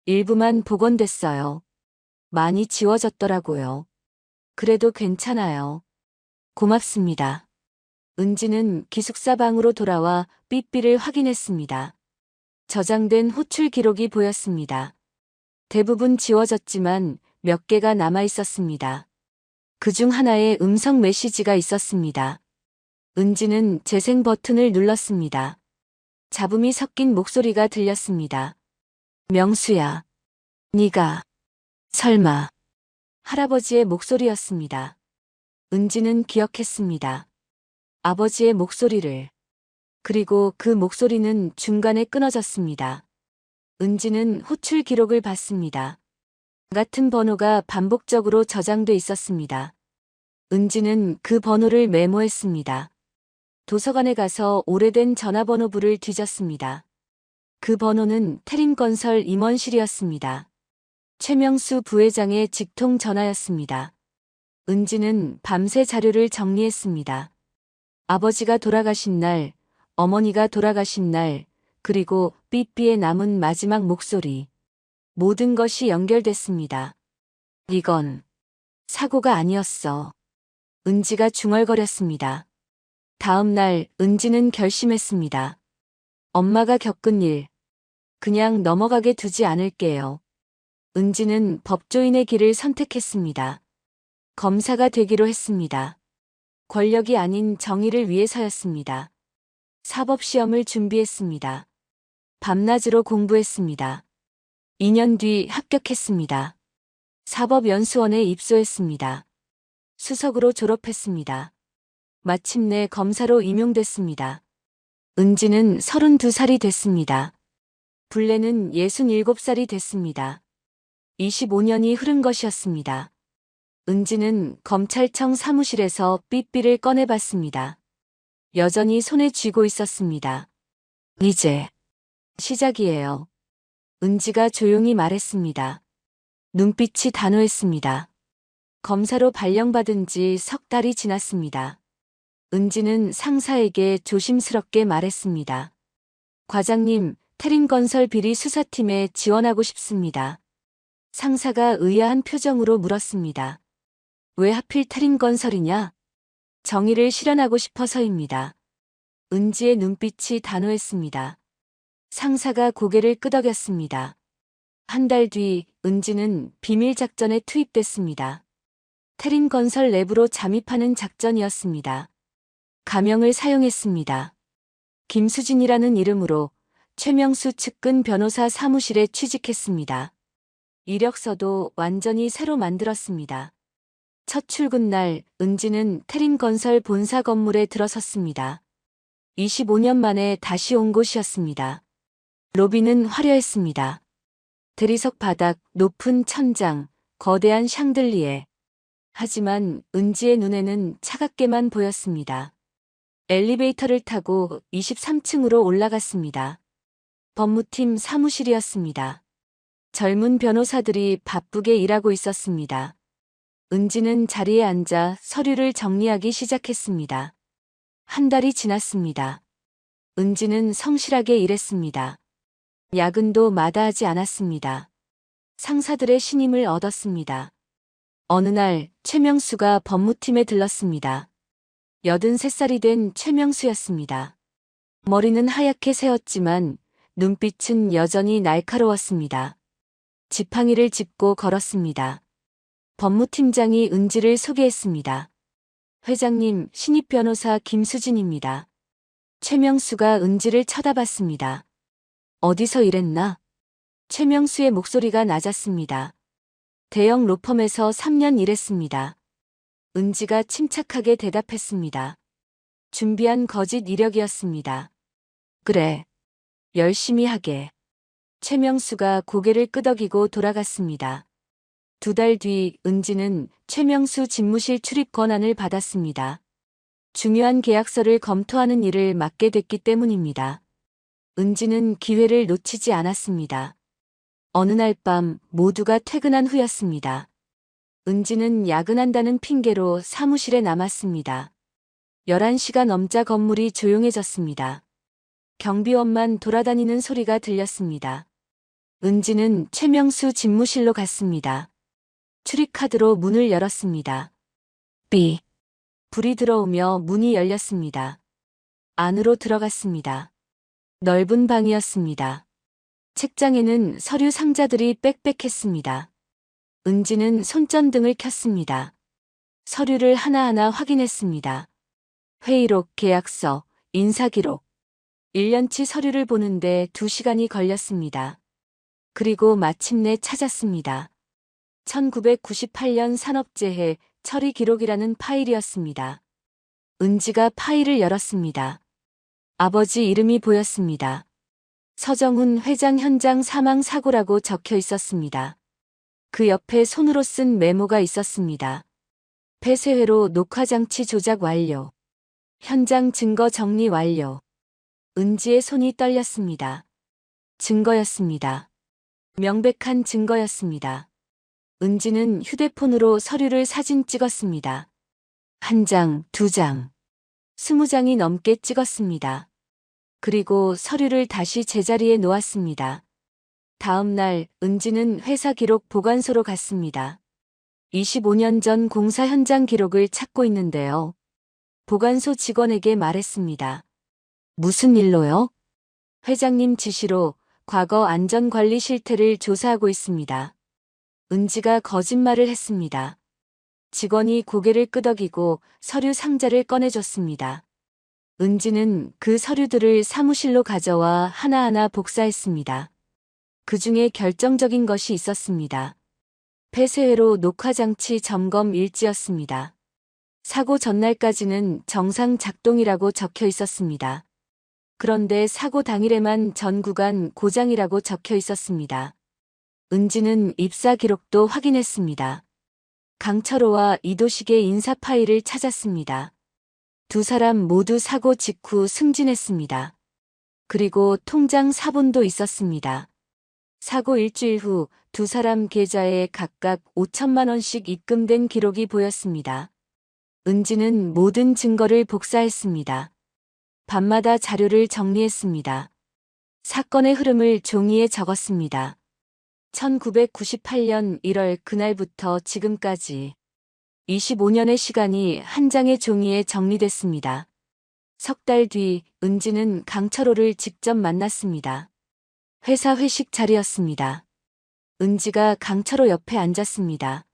일부만 복원됐어요. 많이 지워졌더라고요. 그래도 괜찮아요. 고맙습니다. 은지는 기숙사 방으로 돌아와 삐삐를 확인했습니다. 저장된 호출 기록이 보였습니다. 대부분 지워졌지만 몇 개가 남아 있었습니다. 그중 하나에 음성 메시지가 있었습니다. 은지는 재생 버튼을 눌렀습니다. 잡음이 섞인 목소리가 들렸습니다. 명수야. 네가 설마. 할아버지의 목소리였습니다. 은지는 기억했습니다. 아버지의 목소리를. 그리고 그 목소리는 중간에 끊어졌습니다. 은지는 호출 기록을 봤습니다. 같은 번호가 반복적으로 저장돼 있었습니다. 은지는 그 번호를 메모했습니다. 도서관에 가서 오래된 전화번호부를 뒤졌습니다. 그 번호는 태림건설 임원실이었습니다. 최명수 부회장의 직통 전화였습니다. 은지는 밤새 자료를 정리했습니다. 아버지가 돌아가신 날 어머니가 돌아가신 날, 그리고 삐삐의 남은 마지막 목소리. 모든 것이 연결됐습니다. 이건 사고가 아니었어. 은지가 중얼거렸습니다. 다음 날 은지는 결심했습니다. 엄마가 겪은 일, 그냥 넘어가게 두지 않을게요. 은지는 법조인의 길을 선택했습니다. 검사가 되기로 했습니다. 권력이 아닌 정의를 위해서였습니다. 사법시험을 준비했습니다. 밤낮으로 공부했습니다. 2년 뒤 합격했습니다. 사법연수원에 입소했습니다. 수석으로 졸업했습니다. 마침내 검사로 임용됐습니다. 은지는 32살이 됐습니다. 불레는 67살이 됐습니다. 25년이 흐른 것이었습니다. 은지는 검찰청 사무실에서 삐삐를 꺼내봤습니다. 여전히 손에 쥐고 있었습니다. 이제 시작이에요. 은지가 조용히 말했습니다. 눈빛이 단호했습니다. 검사로 발령받은 지 석 달이 지났습니다. 은지는 상사에게 조심스럽게 말했습니다. 과장님, 태림건설 비리 수사팀에 지원하고 싶습니다. 상사가 의아한 표정으로 물었습니다. 왜 하필 태림건설이냐? 정의를 실현하고 싶어서입니다. 은지의 눈빛이 단호했습니다. 상사가 고개를 끄덕였습니다. 한 달 뒤 은지는 비밀작전에 투입됐습니다. 태림건설 내부로 잠입하는 작전이었습니다. 가명을 사용했습니다. 김수진이라는 이름으로 최명수 측근 변호사 사무실에 취직했습니다. 이력서도 완전히 새로 만들었습니다. 첫 출근 날 은지는 태림건설 본사 건물에 들어섰습니다. 25년 만에 다시 온 곳이었습니다. 로비는 화려했습니다. 대리석 바닥, 높은 천장, 거대한 샹들리에. 하지만 은지의 눈에는 차갑게만 보였습니다. 엘리베이터를 타고 23층으로 올라갔습니다. 법무팀 사무실이었습니다. 젊은 변호사들이 바쁘게 일하고 있었습니다. 은지는 자리에 앉아 서류를 정리하기 시작했습니다. 한 달이 지났습니다. 은지는 성실하게 일했습니다. 야근도 마다하지 않았습니다. 상사들의 신임을 얻었습니다. 어느 날 최명수가 법무팀에 들렀습니다. 83살이 된 최명수였습니다. 머리는 하얗게 새었지만 눈빛은 여전히 날카로웠습니다. 지팡이를 짚고 걸었습니다. 법무팀장이 은지를 소개했습니다. 회장님, 신입 변호사 김수진입니다. 최명수가 은지를 쳐다봤습니다. 어디서 일했나? 최명수의 목소리가 낮았습니다. 대형 로펌에서 3년 일했습니다. 은지가 침착하게 대답했습니다. 준비한 거짓 이력이었습니다. 그래. 열심히 하게. 최명수가 고개를 끄덕이고 돌아갔습니다. 2달 뒤 은지는 최명수 집무실 출입 권한을 받았습니다. 중요한 계약서를 검토하는 일을 맡게 됐기 때문입니다. 은지는 기회를 놓치지 않았습니다. 어느 날 밤 모두가 퇴근한 후였습니다. 은지는 야근한다는 핑계로 사무실에 남았습니다. 11시가 넘자 건물이 조용해졌습니다. 경비원만 돌아다니는 소리가 들렸습니다. 은지는 최명수 집무실로 갔습니다. 출입카드로 문을 열었습니다. 삐. 불이 들어오며 문이 열렸습니다. 안으로 들어갔습니다. 넓은 방이었습니다. 책장에는 서류 상자들이 빽빽했습니다. 은지는 손전등을 켰습니다. 서류를 하나하나 확인했습니다. 회의록, 계약서, 인사기록. 1년치 서류를 보는데 2시간이 걸렸습니다. 그리고 마침내 찾았습니다. 1998년 산업재해 처리 기록이라는 파일이었습니다. 은지가 파일을 열었습니다. 아버지 이름이 보였습니다. 서정훈 회장 현장 사망 사고라고 적혀 있었습니다. 그 옆에 손으로 쓴 메모가 있었습니다. 폐쇄회로 녹화장치 조작 완료. 현장 증거 정리 완료. 은지의 손이 떨렸습니다. 증거였습니다. 명백한 증거였습니다. 은지는 휴대폰으로 서류를 사진 찍었습니다. 1장, 2장, 20장이 넘게 찍었습니다. 그리고 서류를 다시 제자리에 놓았습니다. 다음 날 은지는 회사 기록 보관소로 갔습니다. 25년 전 공사 현장 기록을 찾고 있는데요. 보관소 직원에게 말했습니다. 무슨 일로요? 회장님 지시로 과거 안전관리 실태를 조사하고 있습니다. 은지가 거짓말을 했습니다. 직원이 고개를 끄덕이고 서류 상자를 꺼내줬습니다. 은지는 그 서류들을 사무실로 가져와 하나하나 복사했습니다. 그 중에 결정적인 것이 있었습니다. 폐쇄회로 녹화장치 점검 일지였습니다. 사고 전날까지는 정상 작동이라고 적혀 있었습니다. 그런데 사고 당일에만 전 구간 고장이라고 적혀 있었습니다. 은지는 입사 기록도 확인했습니다. 강철호와 이도식의 인사 파일을 찾았습니다. 두 사람 모두 사고 직후 승진했습니다. 그리고 통장 사본도 있었습니다. 사고 일주일 후 두 사람 계좌에 각각 5천만 원씩 입금된 기록이 보였습니다. 은지는 모든 증거를 복사했습니다. 밤마다 자료를 정리했습니다. 사건의 흐름을 종이에 적었습니다. 1998년 1월 그날부터 지금까지 25년의 시간이 한 장의 종이에 정리됐습니다. 석 달 뒤 은지는 강철호를 직접 만났습니다. 회사 회식 자리였습니다. 은지가 강철호 옆에 앉았습니다.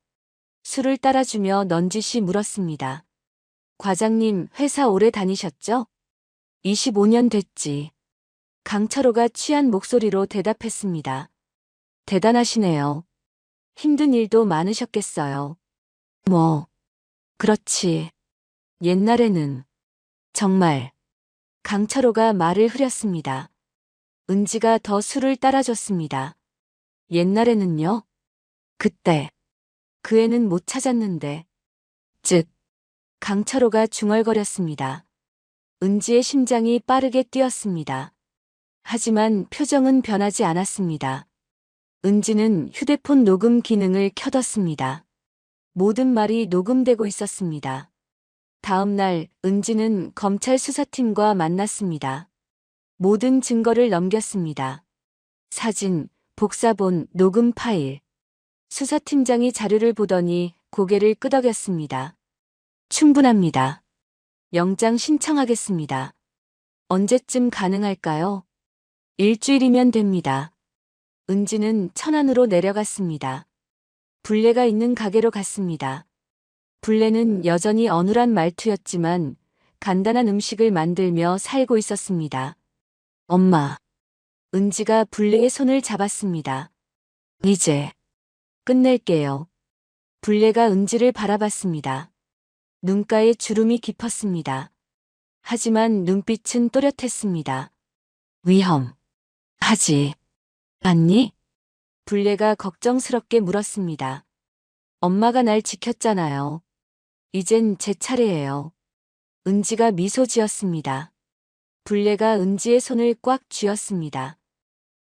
술을 따라주며 넌지시 물었습니다. 과장님, 회사 오래 다니셨죠? 25년 됐지. 강철호가 취한 목소리로 대답했습니다. 대단하시네요. 힘든 일도 많으셨겠어요. 뭐, 그렇지. 옛날에는. 정말. 강철호가 말을 흐렸습니다. 은지가 더 술을 따라줬습니다. 옛날에는요? 그때. 그 애는 못 찾았는데. 즉. 강철호가 중얼거렸습니다. 은지의 심장이 빠르게 뛰었습니다. 하지만 표정은 변하지 않았습니다. 은지는 휴대폰 녹음 기능을 켜뒀습니다. 모든 말이 녹음되고 있었습니다. 다음 날 은지는 검찰 수사팀과 만났습니다. 모든 증거를 넘겼습니다. 사진, 복사본, 녹음 파일. 수사팀장이 자료를 보더니 고개를 끄덕였습니다. 충분합니다. 영장 신청하겠습니다. 언제쯤 가능할까요? 일주일이면 됩니다. 은지는 천안으로 내려갔습니다. 불례가 있는 가게로 갔습니다. 불례는 여전히 어눌한 말투였지만 간단한 음식을 만들며 살고 있었습니다. 엄마. 은지가 불례의 손을 잡았습니다. 이제 끝낼게요. 불례가 은지를 바라봤습니다. 눈가에 주름이 깊었습니다. 하지만 눈빛은 또렷했습니다. 위험하지 않니? 불례가 걱정스럽게 물었습니다. 엄마가 날 지켰잖아요. 이젠 제 차례예요. 은지가 미소 지었습니다. 불례가 은지의 손을 꽉 쥐었습니다.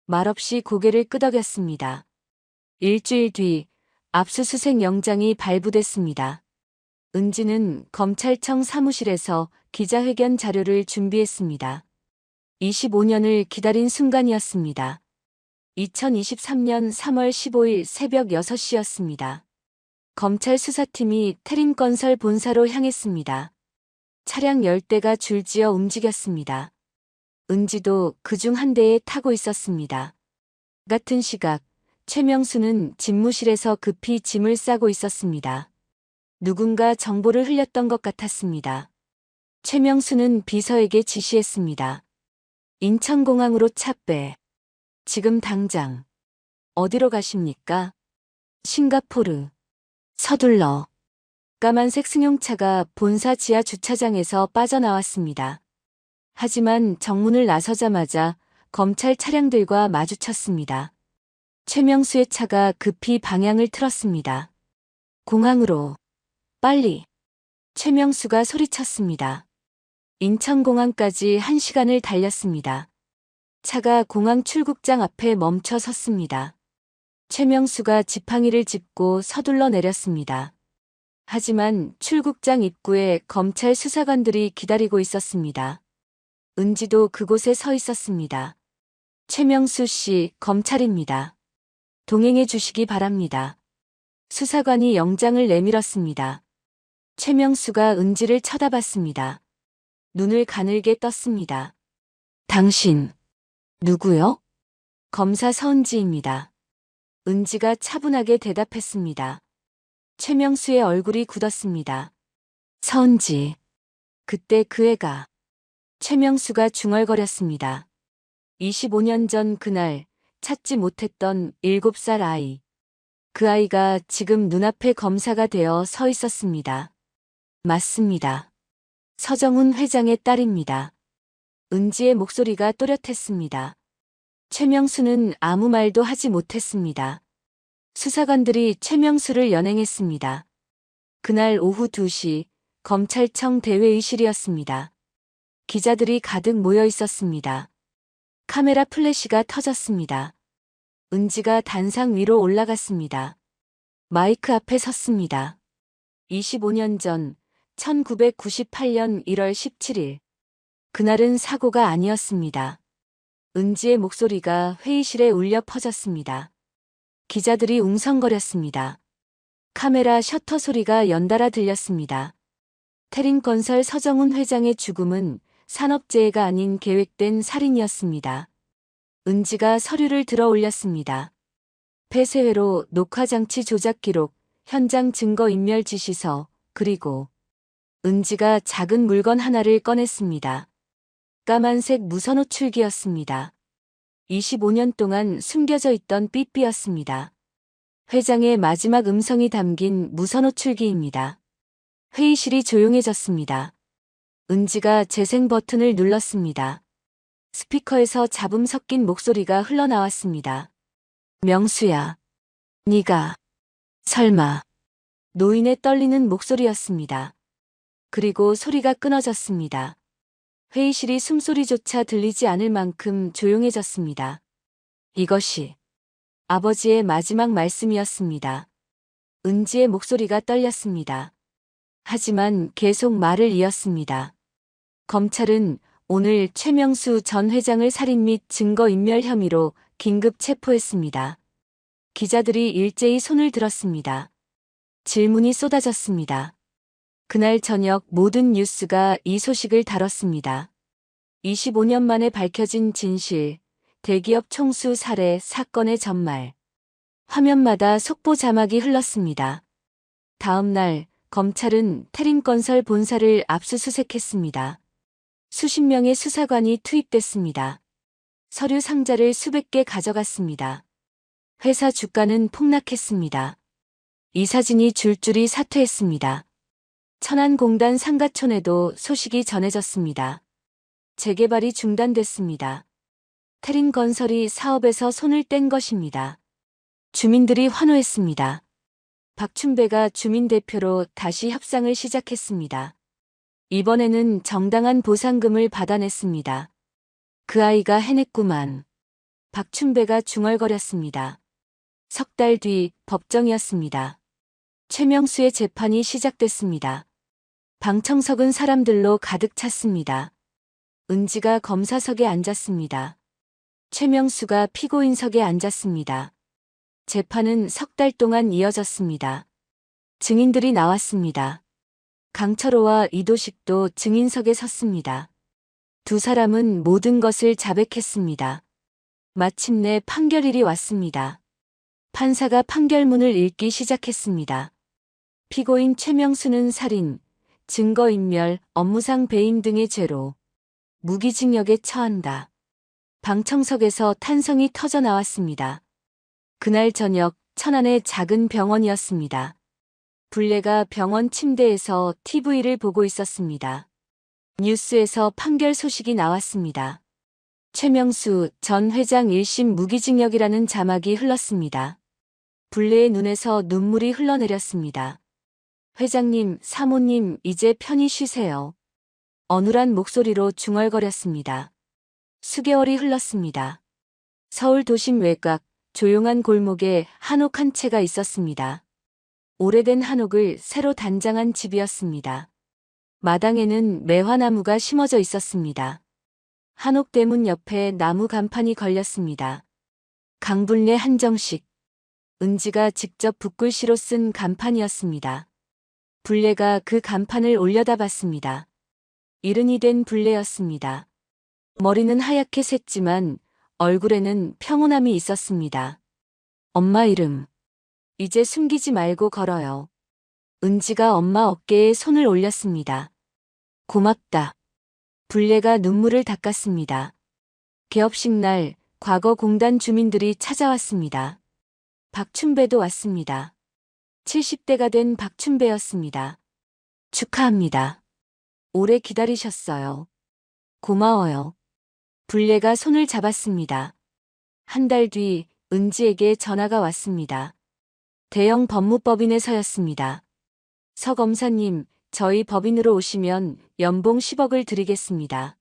말없이 고개를 끄덕였습니다. 일주일 뒤 압수수색 영장이 발부됐습니다. 은지는 검찰청 사무실에서 기자회견 자료를 준비했습니다. 25년을 기다린 순간이었습니다. 2023년 3월 15일 새벽 6시였습니다. 검찰 수사팀이 태림건설 본사로 향했습니다. 차량 10대가 줄지어 움직였습니다. 은지도 그중 한 대에 타고 있었습니다. 같은 시각, 최명수는 집무실에서 급히 짐을 싸고 있었습니다. 누군가 정보를 흘렸던 것 같았습니다. 최명수는 비서에게 지시했습니다. 인천공항으로 차 빼. 지금 당장. 어디로 가십니까? 싱가포르. 서둘러. 까만색 승용차가 본사 지하 주차장에서 빠져나왔습니다. 하지만 정문을 나서자마자 검찰 차량들과 마주쳤습니다. 최명수의 차가 급히 방향을 틀었습니다. 공항으로. 빨리. 최명수가 소리쳤습니다. 인천공항까지 1시간을 달렸습니다. 차가 공항 출국장 앞에 멈춰 섰습니다. 최명수가 지팡이를 짚고 서둘러 내렸습니다. 하지만 출국장 입구에 검찰 수사관들이 기다리고 있었습니다. 은지도 그곳에 서 있었습니다. 최명수 씨, 검찰입니다. 동행해 주시기 바랍니다. 수사관이 영장을 내밀었습니다. 최명수가 은지를 쳐다봤습니다. 눈을 가늘게 떴습니다. 당신, 누구요? 검사 서은지입니다. 은지가 차분하게 대답했습니다. 최명수의 얼굴이 굳었습니다. 서은지. 그때 그 애가. 최명수가 중얼거렸습니다. 25년 전 그날 찾지 못했던 7살 아이. 그 아이가 지금 눈앞에 검사가 되어 서 있었습니다. 맞습니다. 서정훈 회장의 딸입니다. 은지의 목소리가 또렷했습니다. 최명수는 아무 말도 하지 못했습니다. 수사관들이 최명수를 연행했습니다. 그날 오후 2시 검찰청 대회의실이었습니다. 기자들이 가득 모여 있었습니다. 카메라 플래시가 터졌습니다. 은지가 단상 위로 올라갔습니다. 마이크 앞에 섰습니다. 25년 전 1998년 1월 17일. 그날은 사고가 아니었습니다. 은지의 목소리가 회의실에 울려 퍼졌습니다. 기자들이 웅성거렸습니다. 카메라 셔터 소리가 연달아 들렸습니다. 태린건설 서정훈 회장의 죽음은 산업재해가 아닌 계획된 살인이었습니다. 은지가 서류를 들어 올렸습니다. 폐쇄회로 녹화장치 조작 기록, 현장 증거인멸 지시서, 그리고 은지가 작은 물건 하나를 꺼냈습니다. 까만색 무선 호출기였습니다. 25년 동안 숨겨져 있던 삐삐였습니다. 회장의 마지막 음성이 담긴 무선 호출기입니다. 회의실이 조용해졌습니다. 은지가 재생 버튼을 눌렀습니다. 스피커에서 잡음 섞인 목소리가 흘러나왔습니다. 명수야. 네가 설마. 노인의 떨리는 목소리였습니다. 그리고 소리가 끊어졌습니다. 회의실이 숨소리조차 들리지 않을 만큼 조용해졌습니다. 이것이 아버지의 마지막 말씀이었습니다. 은지의 목소리가 떨렸습니다. 하지만 계속 말을 이었습니다. 검찰은 오늘 최명수 전 회장을 살인 및 증거인멸 혐의로 긴급 체포했습니다. 기자들이 일제히 손을 들었습니다. 질문이 쏟아졌습니다. 그날 저녁 모든 뉴스가 이 소식을 다뤘습니다. 25년 만에 밝혀진 진실, 대기업 총수 살해 사건의 전말. 화면마다 속보 자막이 흘렀습니다. 다음 날 검찰은 태린건설 본사를 압수수색했습니다. 수십 명의 수사관이 투입됐습니다. 서류 상자를 수백 개 가져갔습니다. 회사 주가는 폭락했습니다. 이사진이 줄줄이 사퇴했습니다. 천안공단 상가촌에도 소식이 전해졌습니다. 재개발이 중단됐습니다. 태린건설이 사업에서 손을 뗀 것입니다. 주민들이 환호했습니다. 박춘배가 주민대표로 다시 협상을 시작했습니다. 이번에는 정당한 보상금을 받아냈습니다. 그 아이가 해냈구만. 박춘배가 중얼거렸습니다. 석 달 뒤 법정이었습니다. 최명수의 재판이 시작됐습니다. 방청석은 사람들로 가득 찼습니다. 은지가 검사석에 앉았습니다. 최명수가 피고인석에 앉았습니다. 재판은 석 달 동안 이어졌습니다. 증인들이 나왔습니다. 강철호와 이도식도 증인석에 섰습니다. 두 사람은 모든 것을 자백했습니다. 마침내 판결일이 왔습니다. 판사가 판결문을 읽기 시작했습니다. 피고인 최명수는 살인, 증거인멸, 업무상 배임 등의 죄로 무기징역에 처한다. 방청석에서 탄성이 터져 나왔습니다. 그날 저녁 천안의 작은 병원이었습니다. 불례가 병원 침대에서 TV를 보고 있었습니다. 뉴스에서 판결 소식이 나왔습니다. 최명수 전 회장 1심 무기징역이라는 자막이 흘렀습니다. 불례의 눈에서 눈물이 흘러내렸습니다. 회장님, 사모님, 이제 편히 쉬세요. 어눌한 목소리로 중얼거렸습니다. 수개월이 흘렀습니다. 서울 도심 외곽, 조용한 골목에 한옥 한 채가 있었습니다. 오래된 한옥을 새로 단장한 집이었습니다. 마당에는 매화나무가 심어져 있었습니다. 한옥대문 옆에 나무 간판이 걸렸습니다. 강불례 한정식. 은지가 직접 붓글씨로 쓴 간판이었습니다. 불례가 그 간판을 올려다 봤습니다. 이른이 된 불례였습니다. 머리는 하얗게 샜지만 얼굴에는 평온함이 있었습니다. 엄마 이름. 이제 숨기지 말고 걸어요. 은지가 엄마 어깨에 손을 올렸습니다. 고맙다. 불례가 눈물을 닦았습니다. 개업식 날 과거 공단 주민들이 찾아왔습니다. 박춘배도 왔습니다. 70대가 된 박춘배였습니다. 축하합니다. 오래 기다리셨어요. 고마워요. 불례가 손을 잡았습니다. 한 달 뒤 은지에게 전화가 왔습니다. 대형 법무법인에서였습니다. 서 검사님, 저희 법인으로 오시면 연봉 10억을 드리겠습니다.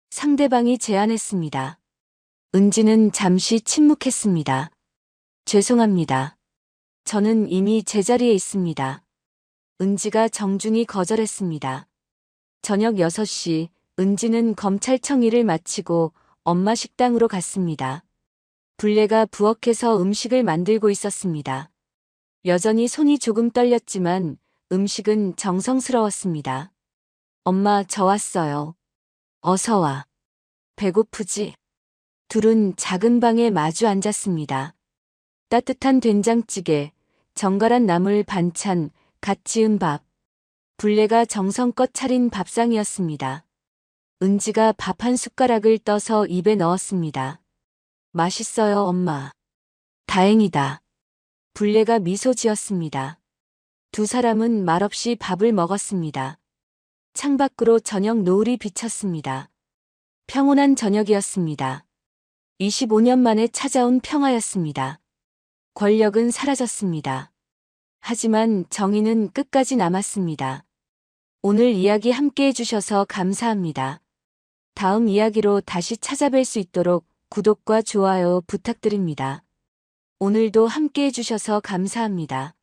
상대방이 제안했습니다. 은지는 잠시 침묵했습니다. 죄송합니다. 저는 이미 제자리에 있습니다. 은지가 정중히 거절했습니다. 저녁 6시 은지는 검찰청 일을 마치고 엄마 식당으로 갔습니다. 불례가 부엌에서 음식을 만들고 있었습니다. 여전히 손이 조금 떨렸지만 음식은 정성스러웠습니다. 엄마, 저 왔어요. 어서 와. 배고프지? 둘은 작은 방에 마주 앉았습니다. 따뜻한 된장찌개, 정갈한 나물 반찬, 갓 지은 밥. 불례가 정성껏 차린 밥상이었습니다. 은지가 밥 한 숟가락을 떠서 입에 넣었습니다. 맛있어요, 엄마. 다행이다. 불례가 미소 지었습니다. 두 사람은 말없이 밥을 먹었습니다. 창밖으로 저녁 노을이 비쳤습니다. 평온한 저녁이었습니다. 25년 만에 찾아온 평화였습니다. 권력은 사라졌습니다. 하지만 정의는 끝까지 남았습니다. 오늘 이야기 함께 해주셔서 감사합니다. 다음 이야기로 다시 찾아뵐 수 있도록 구독과 좋아요 부탁드립니다. 오늘도 함께 해주셔서 감사합니다.